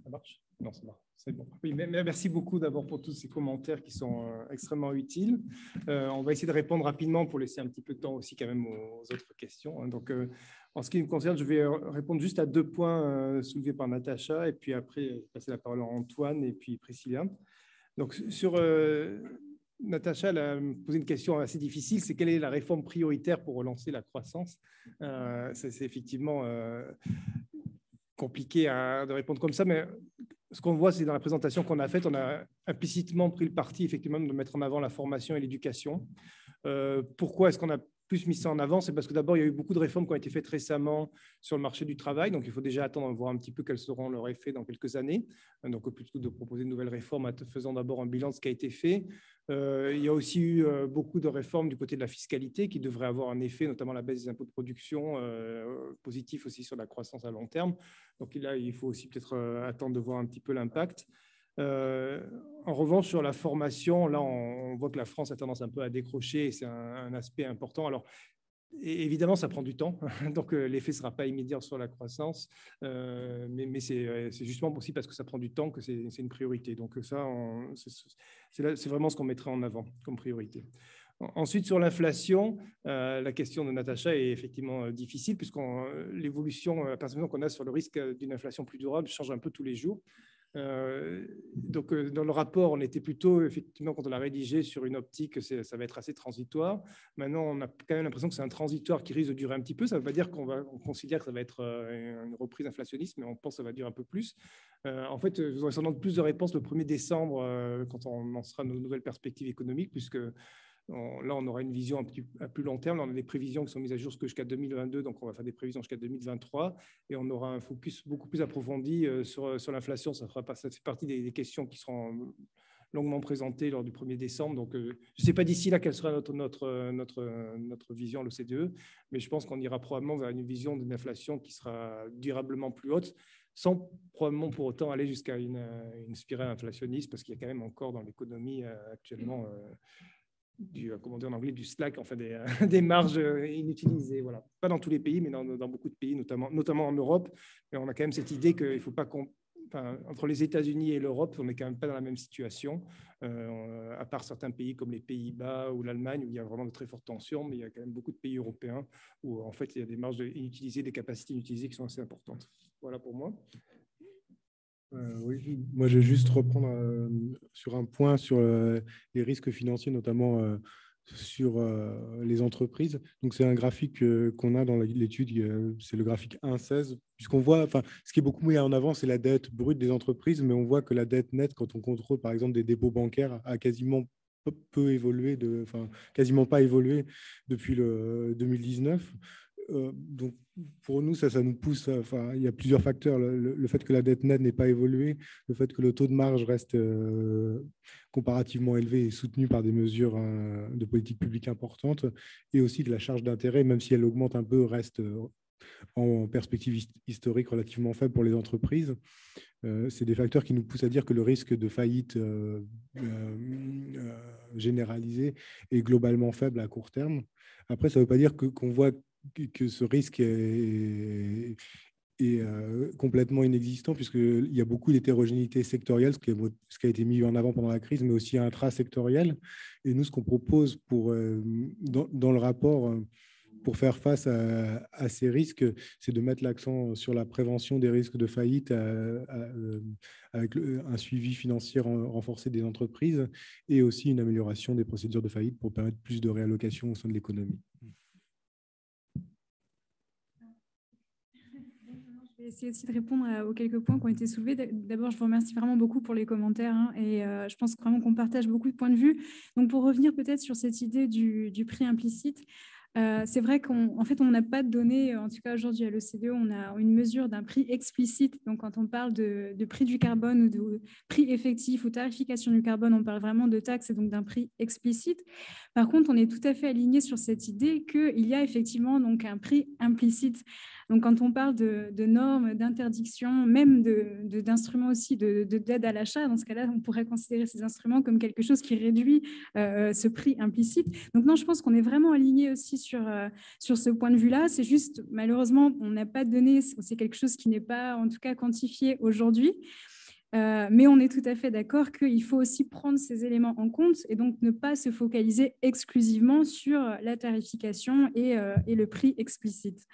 Speaker 1: Ça marche? Non, ça marche. C'est bon. Oui, mais merci beaucoup d'abord pour tous ces commentaires qui sont extrêmement utiles. On va essayer de répondre rapidement pour laisser un petit peu de temps aussi quand même aux autres questions. Donc, en ce qui me concerne, je vais répondre juste à 2 points soulevés par Natacha et puis après passer la parole à Antoine et puis Priscilla. Donc, sur Natacha, elle a posé une question assez difficile, c'est quelle est la réforme prioritaire pour relancer la croissance? C'est effectivement compliqué de répondre comme ça, mais ce qu'on voit, c'est dans la présentation qu'on a faite, on a implicitement pris le parti effectivement de mettre en avant la formation et l'éducation. Pourquoi est-ce qu'on a plus mis ça en avant? C'est parce que d'abord, il y a eu beaucoup de réformes qui ont été faites récemment sur le marché du travail, donc il faut déjà attendre de voir un petit peu quels seront leurs effets dans quelques années. Donc plutôt que de proposer de nouvelles réformes, faisant d'abord un bilan de ce qui a été fait. Il y a aussi eu beaucoup de réformes du côté de la fiscalité qui devraient avoir un effet, notamment la baisse des impôts de production, positif aussi sur la croissance à long terme. Donc là, il faut aussi peut-être attendre de voir un petit peu l'impact. En revanche, sur la formation, là, on voit que la France a tendance un peu à décrocher et c'est un aspect important. Alors, évidemment, ça prend du temps, donc l'effet ne sera pas immédiat sur la croissance, mais c'est justement aussi parce que ça prend du temps que c'est une priorité. Donc ça, c'est vraiment ce qu'on mettrait en avant comme priorité. Ensuite, sur l'inflation, la question de Natacha est effectivement difficile puisque l'évolution, la perception qu'on a sur le risque d'une inflation plus durable change un peu tous les jours. Donc, dans le rapport, on était plutôt, effectivement, quand on l'a rédigé, sur une optique que ça va être assez transitoire. Maintenant, on a quand même l'impression que c'est un transitoire qui risque de durer un petit peu. Ça ne veut pas dire qu'on considère que ça va être une reprise inflationniste, mais on pense que ça va durer un peu plus. En fait, vous aurez sans doute plus de réponses le 1er décembre quand on lancera nos nouvelles perspectives économiques, puisque là, on aura une vision à plus long terme. Là, on a des prévisions qui sont mises à jour jusqu'à 2022, donc on va faire des prévisions jusqu'à 2023, et on aura un focus beaucoup plus approfondi sur l'inflation. Ça fait partie des questions qui seront longuement présentées lors du 1er décembre. Donc, je ne sais pas d'ici là quelle sera notre vision à l'OCDE, mais je pense qu'on ira probablement vers une vision d'une inflation qui sera durablement plus haute, sans probablement pour autant aller jusqu'à une spirale inflationniste, parce qu'il y a quand même encore dans l'économie actuellement comment dire en anglais, du slack, enfin des marges inutilisées. Voilà. Pas dans tous les pays, mais dans beaucoup de pays, notamment en Europe. Mais on a quand même cette idée qu'il ne faut pas entre les États-Unis et l'Europe, on n'est quand même pas dans la même situation, à part certains pays comme les Pays-Bas ou l'Allemagne, où il y a vraiment de très fortes tensions, mais il y a quand même beaucoup de pays européens où en fait il y a des marges inutilisées, des capacités inutilisées qui sont assez importantes. Voilà pour moi.
Speaker 3: Oui, moi je vais juste reprendre sur un point sur les risques financiers, notamment sur les entreprises. Donc c'est un graphique qu'on a dans l'étude, c'est le graphique 1,16, puisqu'on voit, enfin, ce qui est beaucoup mis en avant, c'est la dette brute des entreprises, mais on voit que la dette nette, quand on contrôle par exemple des dépôts bancaires, a quasiment peu évolué, quasiment pas évolué depuis le 2019. Donc, pour nous, ça nous pousse, enfin, il y a plusieurs facteurs. Le fait que la dette nette n'ait pas évolué, le fait que le taux de marge reste comparativement élevé et soutenu par des mesures de politique publique importantes, et aussi que la charge d'intérêt, même si elle augmente un peu, reste en perspective historique relativement faible pour les entreprises. C'est des facteurs qui nous poussent à dire que le risque de faillite généralisée est globalement faible à court terme. Après, ça ne veut pas dire qu'on voit que ce risque est complètement inexistant, puisqu'il y a beaucoup d'hétérogénéité sectorielle, ce qui a été mis en avant pendant la crise, mais aussi intrasectorielle. Et nous, ce qu'on propose dans le rapport pour faire face à ces risques, c'est de mettre l'accent sur la prévention des risques de faillite avec un suivi financier renforcé des entreprises et aussi une amélioration des procédures de faillite pour permettre plus de réallocation au sein de l'économie.
Speaker 4: Je vais essayer aussi de répondre aux quelques points qui ont été soulevés. D'abord, je vous remercie vraiment beaucoup pour les commentaires et je pense vraiment qu'on partage beaucoup de points de vue. Donc, pour revenir peut-être sur cette idée du prix implicite, C'est vrai qu'en fait, on n'a pas de données, en tout cas aujourd'hui à l'OCDE, on a une mesure d'un prix explicite. Donc, quand on parle de prix du carbone ou de prix effectif ou tarification du carbone, on parle vraiment de taxes et donc d'un prix explicite. Par contre, on est tout à fait aligné sur cette idée qu'il y a effectivement donc un prix implicite. Donc, quand on parle de normes, d'interdictions, même d'instruments aussi d'aide à l'achat, dans ce cas-là, on pourrait considérer ces instruments comme quelque chose qui réduit ce prix implicite. Donc, non, je pense qu'on est vraiment aligné aussi sur ce point de vue-là. C'est juste, malheureusement, on n'a pas de données. C'est quelque chose qui n'est pas, en tout cas, quantifié aujourd'hui. Mais on est tout à fait d'accord qu'il faut aussi prendre ces éléments en compte et donc ne pas se focaliser exclusivement sur la tarification et le prix explicite.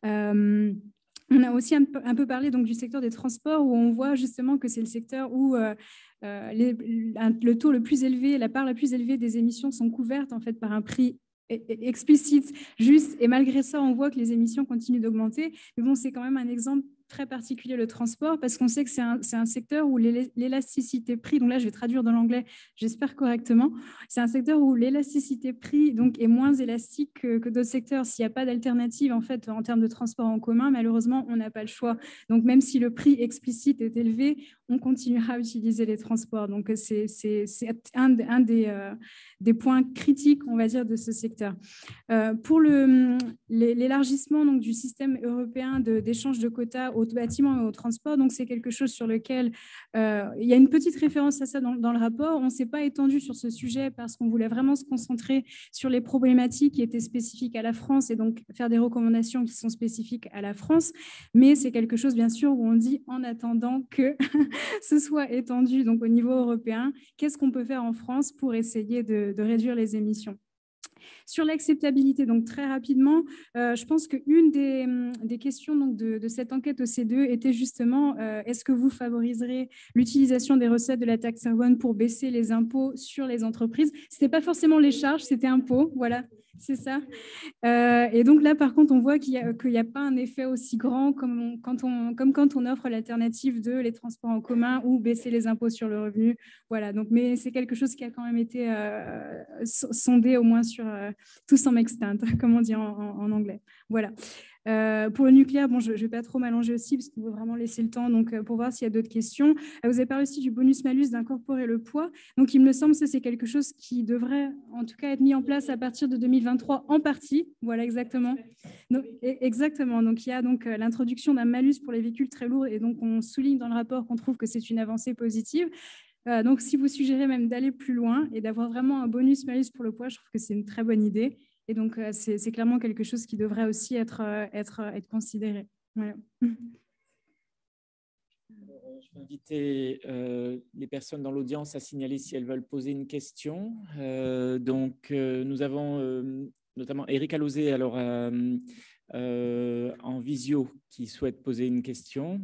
Speaker 4: On a aussi un peu parlé donc, du secteur des transports où on voit justement que c'est le secteur où le taux le plus élevé, la part la plus élevée des émissions sont couvertes en fait, par un prix explicite, juste, et malgré ça, on voit que les émissions continuent d'augmenter. Mais bon, c'est quand même un exemple très particulier, le transport, parce qu'on sait que c'est un secteur où l'élasticité prix, donc là, je vais traduire dans l'anglais, j'espère correctement, c'est un secteur où l'élasticité prix donc, est moins élastique que d'autres secteurs. S'il n'y a pas d'alternative, en fait, en termes de transport en commun, malheureusement, on n'a pas le choix. Donc, même si le prix explicite est élevé, on continuera à utiliser les transports. Donc, c'est un des points critiques, on va dire, de ce secteur. Pour l'élargissement du système européen d'échange de quotas aux bâtiments et aux transports, donc c'est quelque chose sur lequel il y a une petite référence à ça dans le rapport. On ne s'est pas étendu sur ce sujet parce qu'on voulait vraiment se concentrer sur les problématiques qui étaient spécifiques à la France et donc faire des recommandations qui sont spécifiques à la France. Mais c'est quelque chose, bien sûr, où on dit en attendant que ce soit étendu donc, au niveau européen, qu'est-ce qu'on peut faire en France pour essayer de réduire les émissions. Sur l'acceptabilité, donc très rapidement, je pense qu'une des questions donc, de cette enquête OCDE était justement est-ce que vous favoriserez l'utilisation des recettes de la taxe carbone pour baisser les impôts sur les entreprises? Ce n'était pas forcément les charges, c'était impôts, voilà. C'est ça. Et donc là, par contre, on voit qu'il n'y a pas un effet aussi grand comme quand on offre l'alternative de les transports en commun ou baisser les impôts sur le revenu. Voilà, donc, mais c'est quelque chose qui a quand même été sondé au moins sur to some extent, comme on dit en anglais. Voilà. Pour le nucléaire, bon, je ne vais pas trop m'allonger aussi parce qu'on veut vraiment laisser le temps donc, pour voir s'il y a d'autres questions. Vous avez parlé aussi du bonus-malus d'incorporer le poids. Donc, il me semble que c'est quelque chose qui devrait en tout cas être mis en place à partir de 2023 en partie. Voilà, exactement. Donc, exactement. Donc, il y a donc l'introduction d'un malus pour les véhicules très lourds et donc on souligne dans le rapport qu'on trouve que c'est une avancée positive. Donc, si vous suggérez même d'aller plus loin et d'avoir vraiment un bonus-malus pour le poids, je trouve que c'est une très bonne idée. Et donc, c'est clairement quelque chose qui devrait aussi être considéré. Voilà.
Speaker 2: Je vais inviter les personnes dans l'audience à signaler si elles veulent poser une question. Nous avons notamment Eric Alauzet alors, en visio qui souhaite poser une question.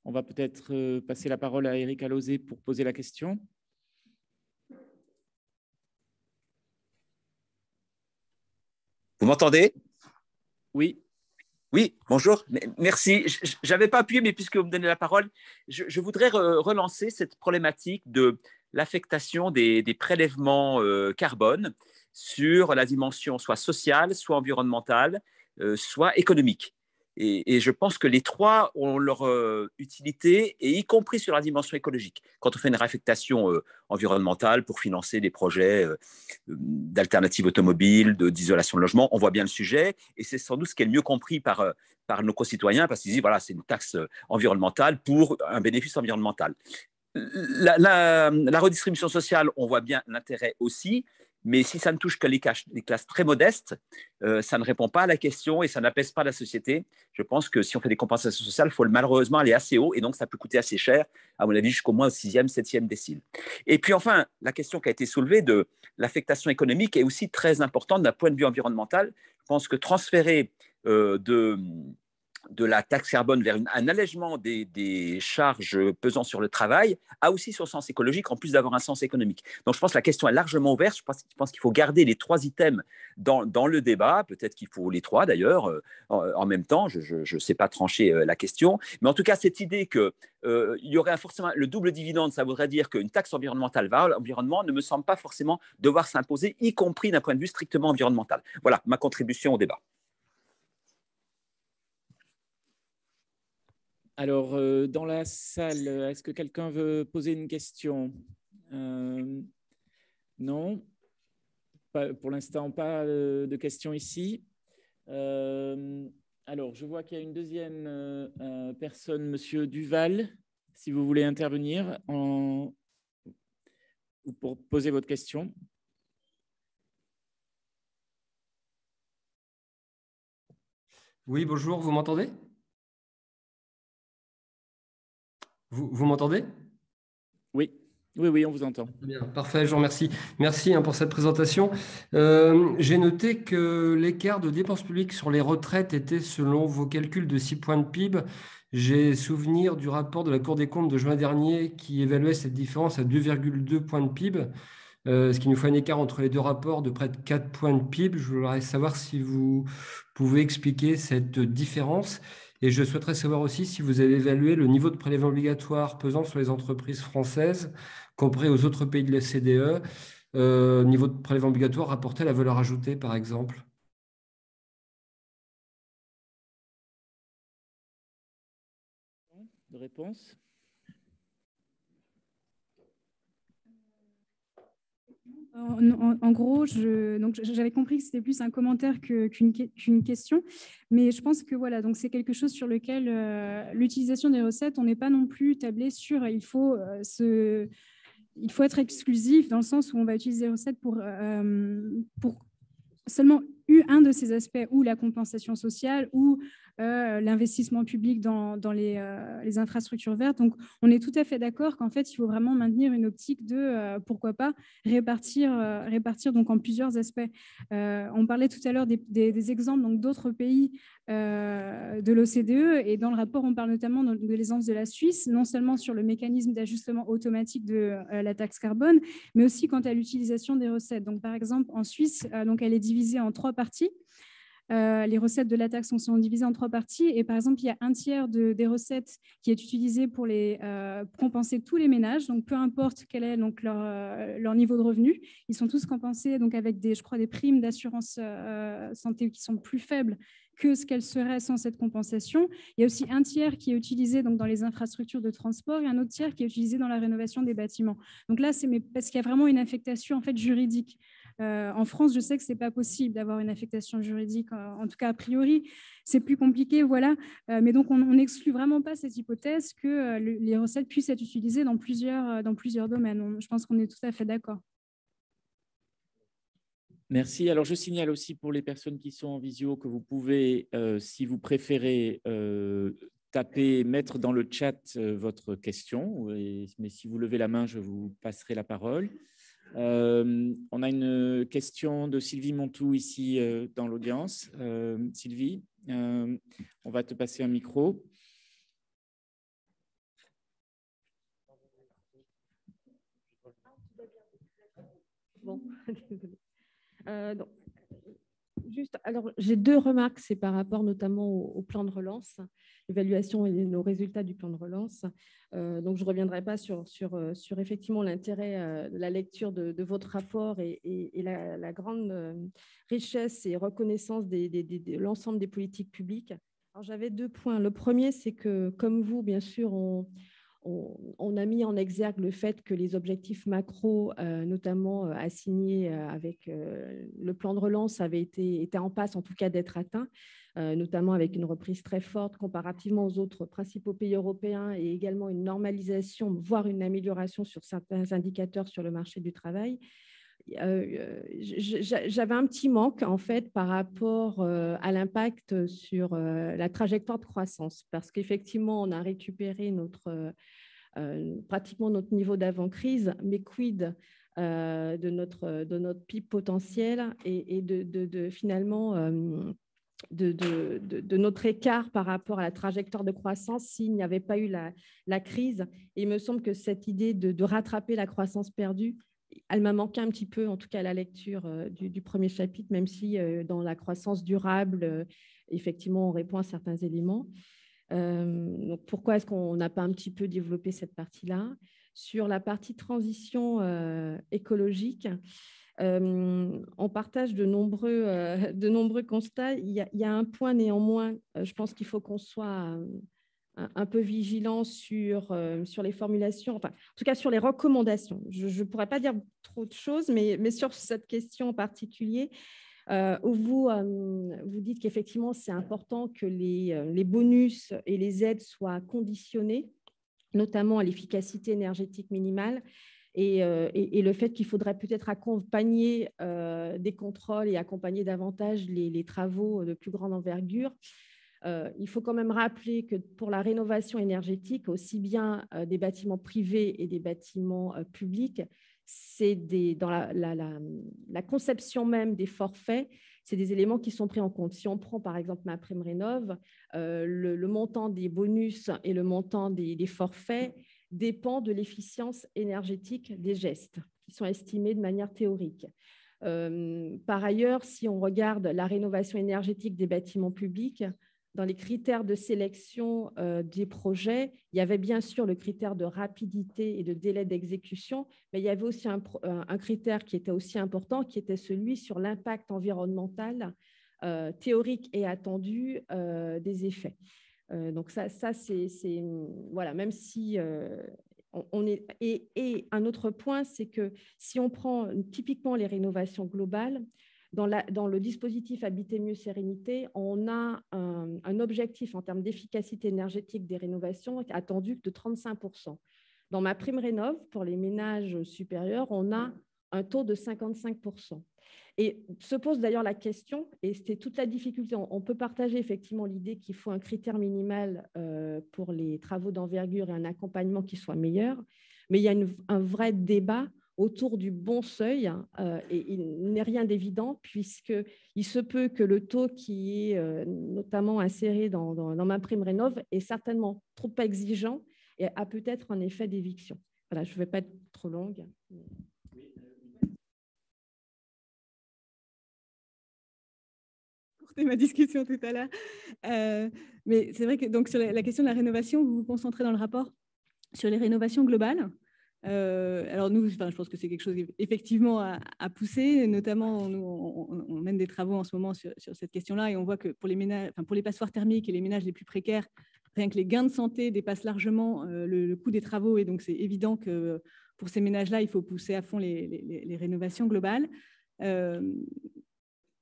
Speaker 2: On va peut-être passer la parole à Eric Alauzet pour poser la question.
Speaker 7: Vous m'entendez?
Speaker 2: Oui.
Speaker 7: Oui, bonjour. Merci. Je n'avais pas appuyé, mais puisque vous me donnez la parole, je voudrais relancer cette problématique de l'affectation des prélèvements carbone sur la dimension soit sociale, soit environnementale, soit économique. Et je pense que les trois ont leur utilité, et y compris sur la dimension écologique. Quand on fait une réaffectation environnementale pour financer des projets d'alternatives automobiles, d'isolation de logement, on voit bien le sujet, et c'est sans doute ce qui est le mieux compris par nos concitoyens, parce qu'ils disent, voilà, c'est une taxe environnementale pour un bénéfice environnemental. La redistribution sociale, on voit bien l'intérêt aussi, mais si ça ne touche que les classes très modestes, ça ne répond pas à la question et ça n'apaise pas la société. Je pense que si on fait des compensations sociales, il faut malheureusement aller assez haut et donc ça peut coûter assez cher, à mon avis, jusqu'au moins au 6e, 7e décile. Et puis enfin, la question qui a été soulevée de l'affectation économique est aussi très importante d'un point de vue environnemental. Je pense que transférer la taxe carbone vers un allègement des charges pesant sur le travail a aussi son sens écologique en plus d'avoir un sens économique. Donc je pense que la question est largement ouverte. Je pense qu'il faut garder les 3 items dans le débat. Peut-être qu'il faut les 3 d'ailleurs en même temps. Je ne sais pas trancher la question. Mais en tout cas, cette idée qu'il y aurait forcément le double dividende, ça voudrait dire qu'une taxe environnementale vers l'environnement ne me semble pas forcément devoir s'imposer, y compris d'un point de vue strictement environnemental. Voilà ma contribution au débat.
Speaker 2: Alors, dans la salle, est-ce que quelqu'un veut poser une question? Non, pour l'instant, pas de questions ici. Alors, je vois qu'il y a une deuxième personne, Monsieur Duval, si vous voulez intervenir ou pour poser votre question.
Speaker 8: Oui, bonjour, vous m'entendez ? Vous m'entendez ?
Speaker 2: Oui. Oui, on vous entend.
Speaker 8: Bien, parfait, je vous remercie. Merci pour cette présentation. J'ai noté que l'écart de dépenses publiques sur les retraites était, selon vos calculs, de 6 points de PIB. J'ai souvenir du rapport de la Cour des comptes de juin dernier qui évaluait cette différence à 2,2 points de PIB, ce qui nous fait un écart entre les deux rapports de près de 4 points de PIB. Je voudrais savoir si vous pouvez expliquer cette différence. Et je souhaiterais savoir aussi si vous avez évalué le niveau de prélèvement obligatoire pesant sur les entreprises françaises comparé aux autres pays de l'OCDE, niveau de prélèvement obligatoire rapporté à la valeur ajoutée, par exemple.
Speaker 2: De réponse?
Speaker 4: En gros, j'avais compris que c'était plus un commentaire qu'une question, mais je pense que voilà, donc c'est quelque chose sur lequel l'utilisation des recettes, on n'est pas non plus tablé sur. Il faut être exclusif dans le sens où on va utiliser les recettes pour seulement un de ces aspects, ou la compensation sociale, ou l'investissement public dans les infrastructures vertes. Donc, on est tout à fait d'accord qu'en fait, il faut vraiment maintenir une optique de, pourquoi pas, répartir donc en plusieurs aspects. On parlait tout à l'heure des exemples d'autres pays de l'OCDE, et dans le rapport, on parle notamment de l'exemple de la Suisse, non seulement sur le mécanisme d'ajustement automatique de la taxe carbone, mais aussi quant à l'utilisation des recettes. Donc, par exemple, en Suisse, donc, elle est divisée en 3 parties. Les recettes de la taxe sont divisées en 3 parties, et par exemple, il y a un tiers des recettes qui est utilisé pour compenser tous les ménages, donc peu importe quel est donc leur niveau de revenu, ils sont tous compensés donc avec des primes d'assurance santé qui sont plus faibles que ce qu'elles seraient sans cette compensation. Il y a aussi un tiers qui est utilisé donc dans les infrastructures de transport, et un autre tiers qui est utilisé dans la rénovation des bâtiments. Donc là, c'est parce qu'il y a vraiment une affectation en fait juridique. En France, je sais que ce n'est pas possible d'avoir une affectation juridique, en tout cas a priori, c'est plus compliqué, voilà. Mais donc, on n'exclut vraiment pas cette hypothèse que les recettes puissent être utilisées dans plusieurs domaines. Je pense qu'on est tout à fait d'accord.
Speaker 2: Merci. Alors, je signale aussi pour les personnes qui sont en visio que vous pouvez, si vous préférez, mettre dans le chat votre question. Mais si vous levez la main, je vous passerai la parole. On a une question de Sylvie Montou ici dans l'audience. Sylvie, on va te passer un micro.
Speaker 9: Bon, donc, juste, alors j'ai 2 remarques, c'est par rapport notamment au plan de relance, l'évaluation et nos résultats du plan de relance. Donc je ne reviendrai pas sur effectivement l'intérêt de la lecture de votre rapport et la grande richesse et reconnaissance de l'ensemble des politiques publiques. Alors j'avais 2 points. Le premier, c'est que comme vous, bien sûr, on a mis en exergue le fait que les objectifs macro, notamment assignés avec le plan de relance, étaient en passe en tout cas d'être atteints, notamment avec une reprise très forte comparativement aux autres principaux pays européens, et également une normalisation, voire une amélioration sur certains indicateurs sur le marché du travail. J'avais un petit manque en fait par rapport à l'impact sur la trajectoire de croissance, parce qu'effectivement on a récupéré pratiquement notre niveau d'avant-crise, mais quid de notre PIB potentiel et finalement de notre écart par rapport à la trajectoire de croissance s'il n'y avait pas eu la crise. Et il me semble que cette idée de rattraper la croissance perdue, elle m'a manqué un petit peu, en tout cas à la lecture du premier chapitre, même si dans la croissance durable, effectivement, on répond à certains éléments. Donc, pourquoi est-ce qu'on n'a pas un petit peu développé cette partie-là? Sur la partie transition écologique, on partage de nombreux constats. Il y a un point néanmoins, je pense qu'il faut qu'on soit un peu vigilant sur les formulations, enfin, en tout cas sur les recommandations. Je ne pourrais pas dire trop de choses, mais sur cette question en particulier, où vous dites qu'effectivement, c'est important que les bonus et les aides soient conditionnés, notamment à l'efficacité énergétique minimale, et le fait qu'il faudrait peut-être accompagner des contrôles et accompagner davantage les travaux de plus grande envergure. Il faut quand même rappeler que pour la rénovation énergétique, aussi bien des bâtiments privés et des bâtiments publics, c'est dans la conception même des forfaits, c'est des éléments qui sont pris en compte. Si on prend par exemple MaPrimeRénov', le montant des bonus et le montant des forfaits dépend de l'efficience énergétique des gestes, qui sont estimés de manière théorique. Par ailleurs, si on regarde la rénovation énergétique des bâtiments publics, dans les critères de sélection des projets, il y avait bien sûr le critère de rapidité et de délai d'exécution, mais il y avait aussi un critère qui était aussi important, qui était celui sur l'impact environnemental théorique et attendu des effets. Donc ça c'est voilà, même si on est… Et un autre point, c'est que si on prend typiquement les rénovations globales, dans le dispositif Habiter mieux sérénité, on a un objectif en termes d'efficacité énergétique des rénovations attendu de 35%. Dans MaPrimeRénov', pour les ménages supérieurs, on a un taux de 55%. Et se pose d'ailleurs la question, et c'était toute la difficulté, on peut partager effectivement l'idée qu'il faut un critère minimal pour les travaux d'envergure et un accompagnement qui soit meilleur, mais il y a un vrai débat autour du bon seuil, et il n'est rien d'évident, puisqu'il se peut que le taux qui est notamment inséré dans MaPrimeRénov' est certainement trop exigeant et a peut-être un effet d'éviction. Voilà, je ne vais pas être trop longue.
Speaker 6: Ma discussion tout à l'heure. Mais c'est vrai que donc, sur la question de la rénovation, vous vous concentrez dans le rapport sur les rénovations globales. Alors nous, je pense que c'est quelque chose effectivement à pousser, notamment on mène des travaux en ce moment sur cette question-là, et on voit que pour les ménages, pour les passoires thermiques et les ménages les plus précaires, rien que les gains de santé dépassent largement le coût des travaux, et donc c'est évident que pour ces ménages-là, il faut pousser à fond les rénovations globales.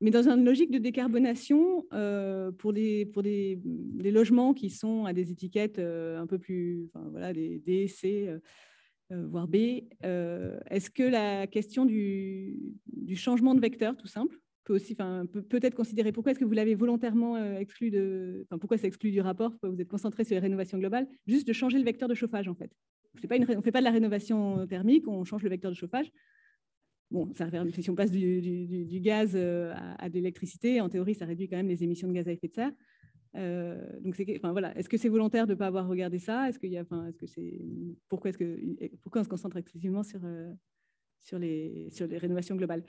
Speaker 6: Mais dans une logique de décarbonation, pour des logements qui sont à des étiquettes un peu plus, enfin, voilà, des D, C, voire B, est-ce que la question du changement de vecteur, tout simple, peut être considérée? Pourquoi est-ce que vous l'avez volontairement exclu pourquoi c'est exclu du rapport? Pourquoi vous êtes concentré sur les rénovations globales? Juste de changer le vecteur de chauffage, en fait. On ne fait pas de la rénovation thermique, on change le vecteur de chauffage. Bon, si on passe du gaz à de l'électricité, en théorie, ça réduit quand même les émissions de gaz à effet de serre. Donc, voilà. Est-ce que c'est volontaire de ne pas avoir regardé ça? Pourquoi on se concentre exclusivement sur les rénovations globales?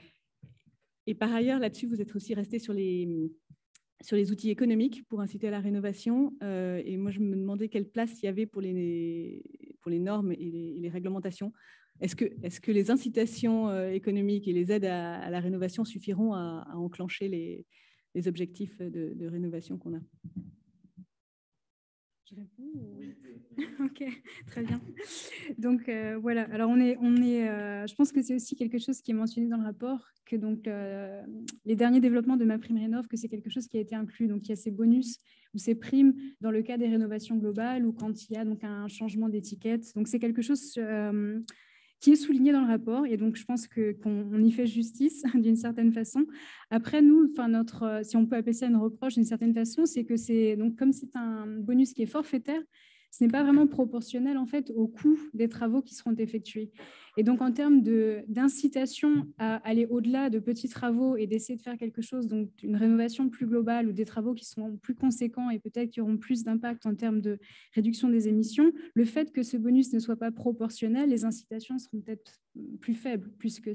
Speaker 6: Et par ailleurs, là-dessus, vous êtes aussi resté sur les outils économiques pour inciter à la rénovation. Et moi, je me demandais quelle place il y avait pour les normes et les réglementations. Est-ce que les incitations économiques et les aides à la rénovation suffiront à enclencher les objectifs de rénovation qu'on a?
Speaker 4: Je réponds Oui. Ok, très bien. Donc voilà, alors je pense que c'est aussi quelque chose qui est mentionné dans le rapport, que donc les derniers développements de MaPrimeRénov', que c'est quelque chose qui a été inclus. Donc il y a ces bonus ou ces primes dans le cas des rénovations globales ou quand il y a donc un changement d'étiquette. Donc c'est quelque chose qui est souligné dans le rapport, et donc je pense qu'on y fait justice d'une certaine façon. Après, nous, si on peut appeler ça une reproche d'une certaine façon, c'est que comme c'est un bonus qui est forfaitaire, ce n'est pas vraiment proportionnel en fait au coût des travaux qui seront effectués. Et donc en termes d'incitation à aller au-delà de petits travaux et d'essayer de faire quelque chose, donc une rénovation plus globale ou des travaux qui sont plus conséquents et peut-être qui auront plus d'impact en termes de réduction des émissions, le fait que ce bonus ne soit pas proportionnel, les incitations seront peut-être plus faibles puisque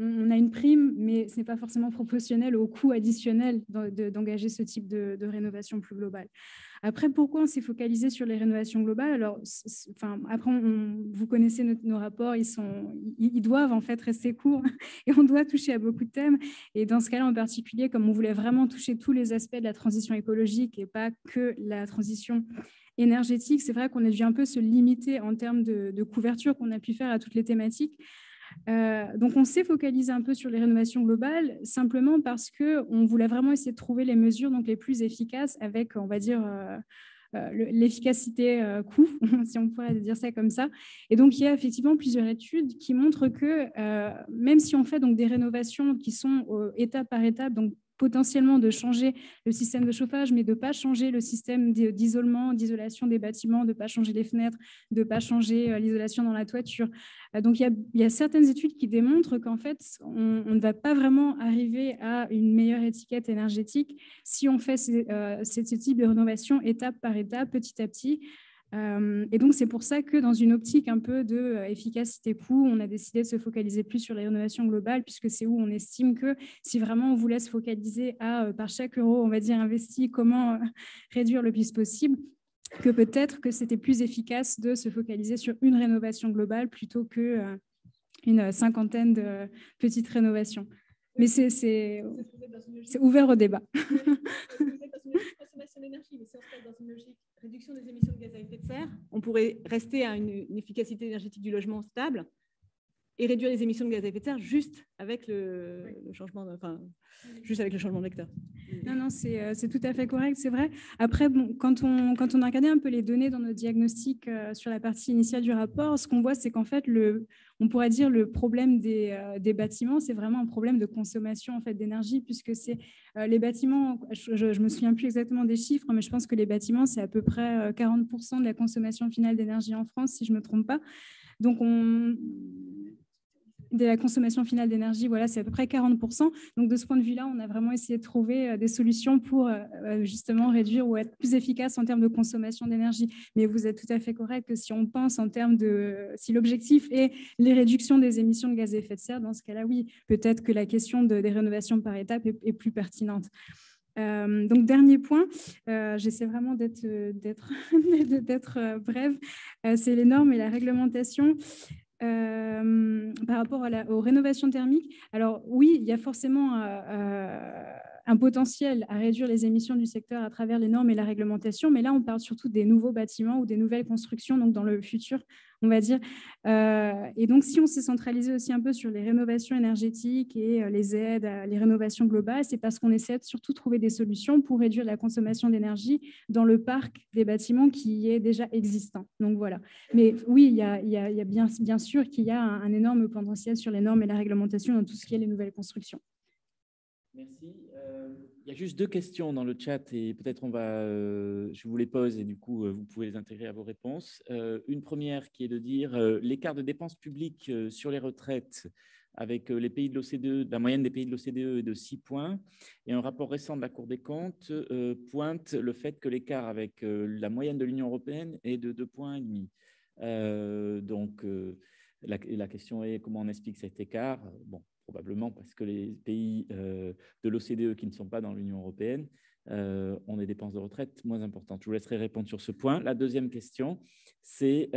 Speaker 4: on a une prime, mais ce n'est pas forcément proportionnel au coût additionnel d'engager ce type de rénovation plus globale. Après, pourquoi on s'est focalisé sur les rénovations globales? Alors, après, vous connaissez nos rapports, ils doivent en fait rester courts et on doit toucher à beaucoup de thèmes. Et dans ce cas-là en particulier, comme on voulait vraiment toucher tous les aspects de la transition écologique et pas que la transition énergétique, c'est vrai qu'on a dû un peu se limiter en termes de couverture qu'on a pu faire à toutes les thématiques. Donc, on s'est focalisé un peu sur les rénovations globales, simplement parce qu'on voulait vraiment essayer de trouver les mesures donc, les plus efficaces avec, on va dire, l'efficacité coût, si on pourrait dire ça comme ça. Et donc, il y a effectivement plusieurs études qui montrent que même si on fait donc, des rénovations qui sont étape par étape, donc potentiellement de changer le système de chauffage, mais de ne pas changer le système d'isolement, d'isolation des bâtiments, de ne pas changer les fenêtres, de ne pas changer l'isolation dans la toiture. Donc, il y a certaines études qui démontrent qu'en fait, on ne va pas vraiment arriver à une meilleure étiquette énergétique si on fait ce type de rénovation étape par étape, petit à petit. Et donc, c'est pour ça que dans une optique un peu d'efficacité-coût, on a décidé de se focaliser plus sur les rénovations globales, puisque c'est où on estime que si vraiment on voulait se focaliser par chaque euro, on va dire, investi, comment réduire le plus possible, que peut-être que c'était plus efficace de se focaliser sur une rénovation globale plutôt qu'une cinquantaine de petites rénovations. Mais c'est ouvert au débat.
Speaker 6: Consommation d'énergie, mais si on se passe dans une logique réduction des émissions de gaz à effet de serre, on pourrait rester à une efficacité énergétique du logement stable et réduire les émissions de gaz à effet de serre juste avec le changement de vecteur.
Speaker 4: Non, c'est tout à fait correct, c'est vrai. Après, bon, quand on a regardé un peu les données dans notre diagnostic sur la partie initiale du rapport, ce qu'on voit, c'est qu'en fait, on pourrait dire le problème des bâtiments, c'est vraiment un problème de consommation en fait, d'énergie, puisque c'est les bâtiments, je ne me souviens plus exactement des chiffres, mais je pense que les bâtiments, c'est à peu près 40% de la consommation finale d'énergie en France, si je ne me trompe pas. Donc, de la consommation finale d'énergie, voilà, c'est à peu près 40%. Donc, de ce point de vue-là, on a vraiment essayé de trouver des solutions pour justement réduire ou être plus efficace en termes de consommation d'énergie. Mais vous êtes tout à fait correct que si on pense en termes si l'objectif est les réductions des émissions de gaz à effet de serre, dans ce cas-là, oui, peut-être que la question des rénovations par étapes est plus pertinente. Donc, dernier point, j'essaie vraiment d'être brève, c'est les normes et la réglementation. Par rapport aux rénovations thermiques, alors oui, il y a forcément un potentiel à réduire les émissions du secteur à travers les normes et la réglementation, mais là, on parle surtout des nouveaux bâtiments ou des nouvelles constructions, donc dans le futur, on va dire. Et donc, si on s'est centralisé aussi un peu sur les rénovations énergétiques et les aides à les rénovations globales, c'est parce qu'on essaie de surtout trouver des solutions pour réduire la consommation d'énergie dans le parc des bâtiments qui est déjà existant. Donc, voilà. Mais oui, il y a bien sûr qu'il y a un énorme potentiel sur les normes et la réglementation dans tout ce qui est les nouvelles constructions.
Speaker 2: Merci. Il y a juste 2 questions dans le chat et peut-être je vous les pose et du coup, vous pouvez les intégrer à vos réponses. Une première qui est de dire l'écart de dépenses publiques sur les retraites avec les pays de l'OCDE, la moyenne des pays de l'OCDE est de 6 points. Et un rapport récent de la Cour des comptes pointe le fait que l'écart avec la moyenne de l'Union européenne est de 2,5 points. Donc, la question est comment on explique cet écart? Bon, probablement parce que les pays de l'OCDE qui ne sont pas dans l'Union européenne ont des dépenses de retraite moins importantes. Je vous laisserai répondre sur ce point. La deuxième question, c'est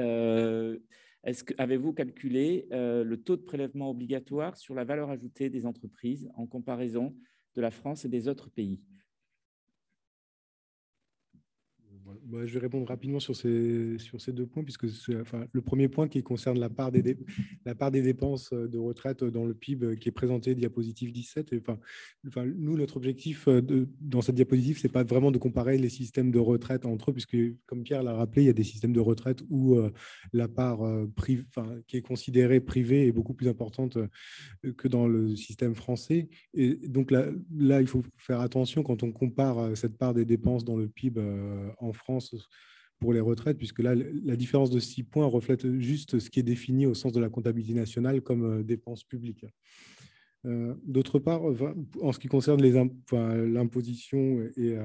Speaker 2: avez-vous calculé le taux de prélèvement obligatoire sur la valeur ajoutée des entreprises en comparaison de la France et des autres pays?
Speaker 3: Je vais répondre rapidement sur ces 2 points, puisque le premier point qui concerne la part des dépenses de retraite dans le PIB qui est présenté diapositive 17. Nous, notre objectif dans cette diapositive, ce n'est pas vraiment de comparer les systèmes de retraite entre eux, puisque, comme Pierre l'a rappelé, il y a des systèmes de retraite où la part qui est considérée privée est beaucoup plus importante que dans le système français. Et donc là, il faut faire attention quand on compare cette part des dépenses dans le PIB en France pour les retraites, puisque là, la différence de 6 points reflète juste ce qui est défini au sens de la comptabilité nationale comme dépenses publiques. D'autre part, en ce qui concerne l'imposition et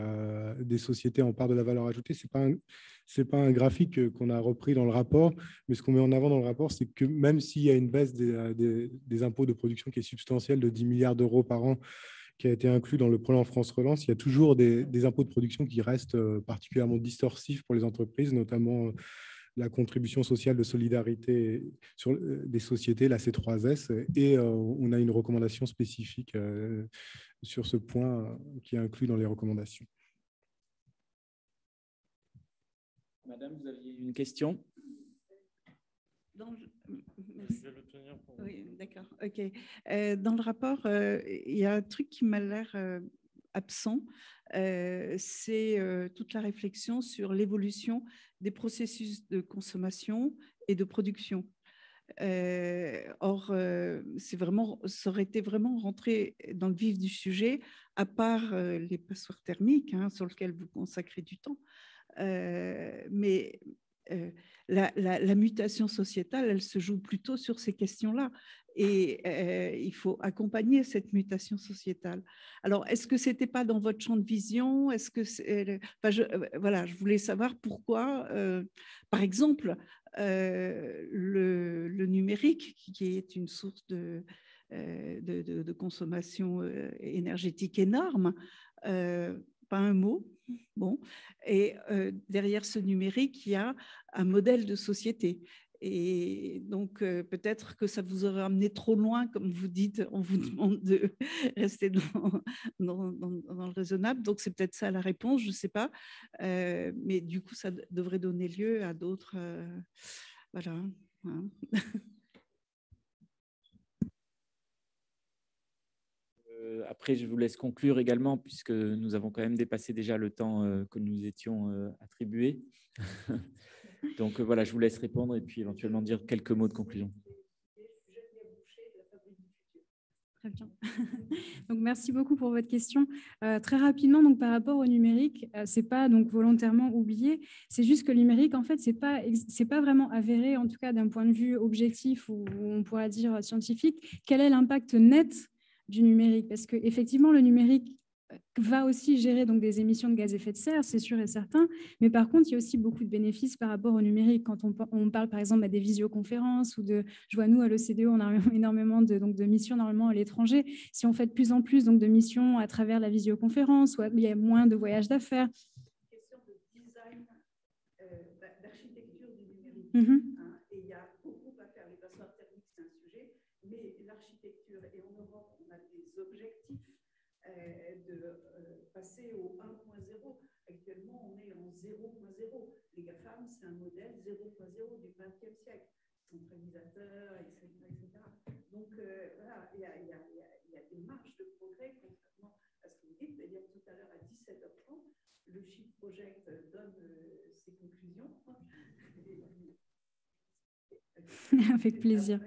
Speaker 3: des sociétés en part de la valeur ajoutée, ce n'est pas un graphique qu'on a repris dans le rapport, mais ce qu'on met en avant dans le rapport, c'est que même s'il y a une baisse des impôts de production qui est substantielle de 10 milliards d'euros par an, qui a été inclus dans le plan France Relance, il y a toujours des impôts de production qui restent particulièrement distorsifs pour les entreprises, notamment la contribution sociale de solidarité sur des sociétés, la C3S, et on a une recommandation spécifique sur ce point qui est inclus dans les recommandations.
Speaker 2: Madame, vous aviez une question?
Speaker 10: Merci. Oui, d'accord. OK. Dans le rapport, il y a un truc qui m'a l'air absent, c'est toute la réflexion sur l'évolution des processus de consommation et de production. Or, ça aurait été vraiment rentré dans le vif du sujet, à part les passoires thermiques, sur lesquels vous consacrez du temps. Mais la mutation sociétale, elle se joue plutôt sur ces questions-là. Et il faut accompagner cette mutation sociétale. Alors, est-ce que ce n'était pas dans votre champ de vision? Est-ce que je voulais savoir pourquoi, par exemple, le numérique, qui est une source de consommation énergétique énorme, pas un mot. Bon. Et derrière ce numérique, il y a un modèle de société. Et donc, peut-être que ça vous aurait amené trop loin, comme vous dites, on vous demande de rester dans le raisonnable. Donc, c'est peut-être ça la réponse, je ne sais pas. Mais du coup, ça devrait donner lieu à d'autres... voilà. Hein.
Speaker 2: Après, je vous laisse conclure également, puisque nous avons quand même dépassé déjà le temps que nous étions attribués. Donc voilà, je vous laisse répondre et puis éventuellement dire quelques mots de conclusion.
Speaker 4: Très bien. Donc, merci beaucoup pour votre question. Très rapidement, donc, par rapport au numérique, ce n'est pas donc, volontairement oublié, c'est juste que le numérique, en fait, ce n'est pas vraiment avéré, en tout cas d'un point de vue objectif ou on pourrait dire scientifique, quel est l'impact net du numérique. Parce qu'effectivement, le numérique va aussi gérer donc, des émissions de gaz à effet de serre, c'est sûr et certain, mais par contre, il y a aussi beaucoup de bénéfices par rapport au numérique. Quand on parle par exemple des visioconférences ou je vois nous à l'OCDE, on a énormément de missions normalement à l'étranger. Si on fait de plus en plus donc, de missions à travers la visioconférence, il y a moins de voyages d'affaires.
Speaker 10: Question de design, d'architecture du numérique. Et il y a beaucoup à faire. Les passoires thermiques, c'est un sujet, mais l'architecture, et en Europe, on a des objectifs de passer au 1.0. Actuellement, on est en 0.0. Les GAFAM, c'est un modèle 0.0 du XXe siècle. Centralisateur, etc. Donc, voilà, il y a des marges de progrès contrairement à ce que vous dites. D'ailleurs, tout à l'heure, à 17h30, le Shift Project donne ses conclusions.
Speaker 4: Avec plaisir.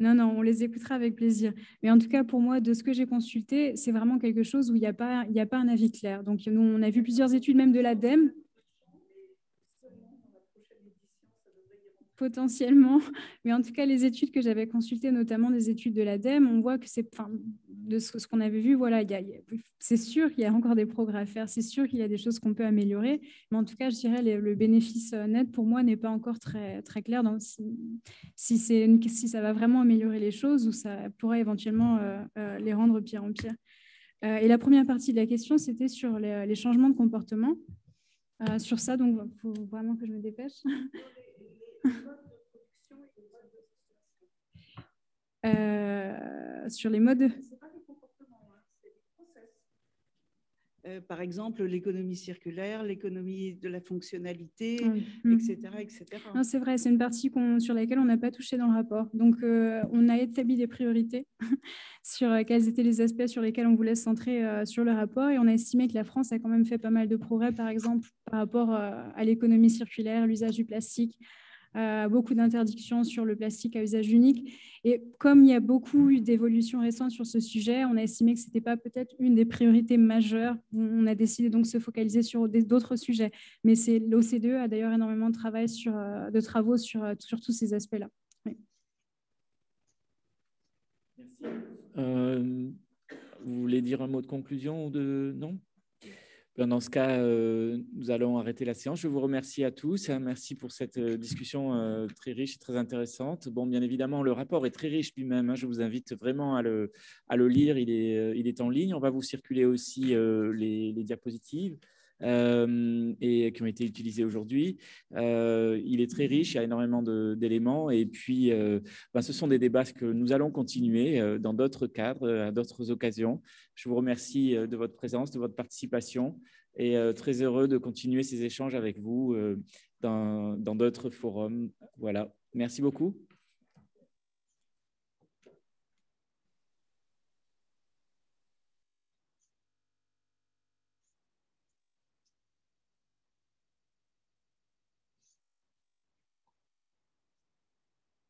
Speaker 4: Non, on les écoutera avec plaisir. Mais en tout cas, pour moi, de ce que j'ai consulté, c'est vraiment quelque chose où il n'y a pas un avis clair. Donc, nous, on a vu plusieurs études, même de l'ADEME. Potentiellement, mais en tout cas, les études que j'avais consultées, notamment des études de l'ADEME, on voit que de ce qu'on avait vu, voilà, c'est sûr qu'il y a encore des progrès à faire, c'est sûr qu'il y a des choses qu'on peut améliorer, mais en tout cas, je dirais le bénéfice net, pour moi, n'est pas encore très, très clair dans si ça va vraiment améliorer les choses ou ça pourrait éventuellement les rendre pire en pire. Et la première partie de la question, c'était sur les changements de comportement. Sur ça, donc, il faut vraiment que je me dépêche. Sur les modes.
Speaker 10: Par exemple, l'économie circulaire, l'économie de la fonctionnalité, etc.
Speaker 4: Non, c'est vrai, c'est une partie sur laquelle on n'a pas touché dans le rapport. Donc, on a établi des priorités sur quels étaient les aspects sur lesquels on voulait se centrer sur le rapport et on a estimé que la France a quand même fait pas mal de progrès, par exemple, par rapport à l'économie circulaire, l'usage du plastique, beaucoup d'interdictions sur le plastique à usage unique. Et comme il y a beaucoup eu d'évolutions récentes sur ce sujet, on a estimé que ce n'était pas peut-être une des priorités majeures. On a décidé donc de se focaliser sur d'autres sujets. Mais l'OCDE a d'ailleurs énormément de travaux sur tous ces aspects-là. Oui.
Speaker 2: Merci. Vous voulez dire un mot de conclusion ou non? Dans ce cas, nous allons arrêter la séance. Je vous remercie à tous. Merci pour cette discussion très riche et très intéressante. Bon, bien évidemment, le rapport est très riche lui-même. Je vous invite vraiment à le lire. Il est en ligne. On va vous circuler aussi les diapositives et qui ont été utilisées aujourd'hui. Il est très riche. Il y a énormément d'éléments. Et puis, ce sont des débats que nous allons continuer dans d'autres cadres, à d'autres occasions. Je vous remercie de votre présence, de votre participation et très heureux de continuer ces échanges avec vous dans d'autres forums. Voilà. Merci beaucoup.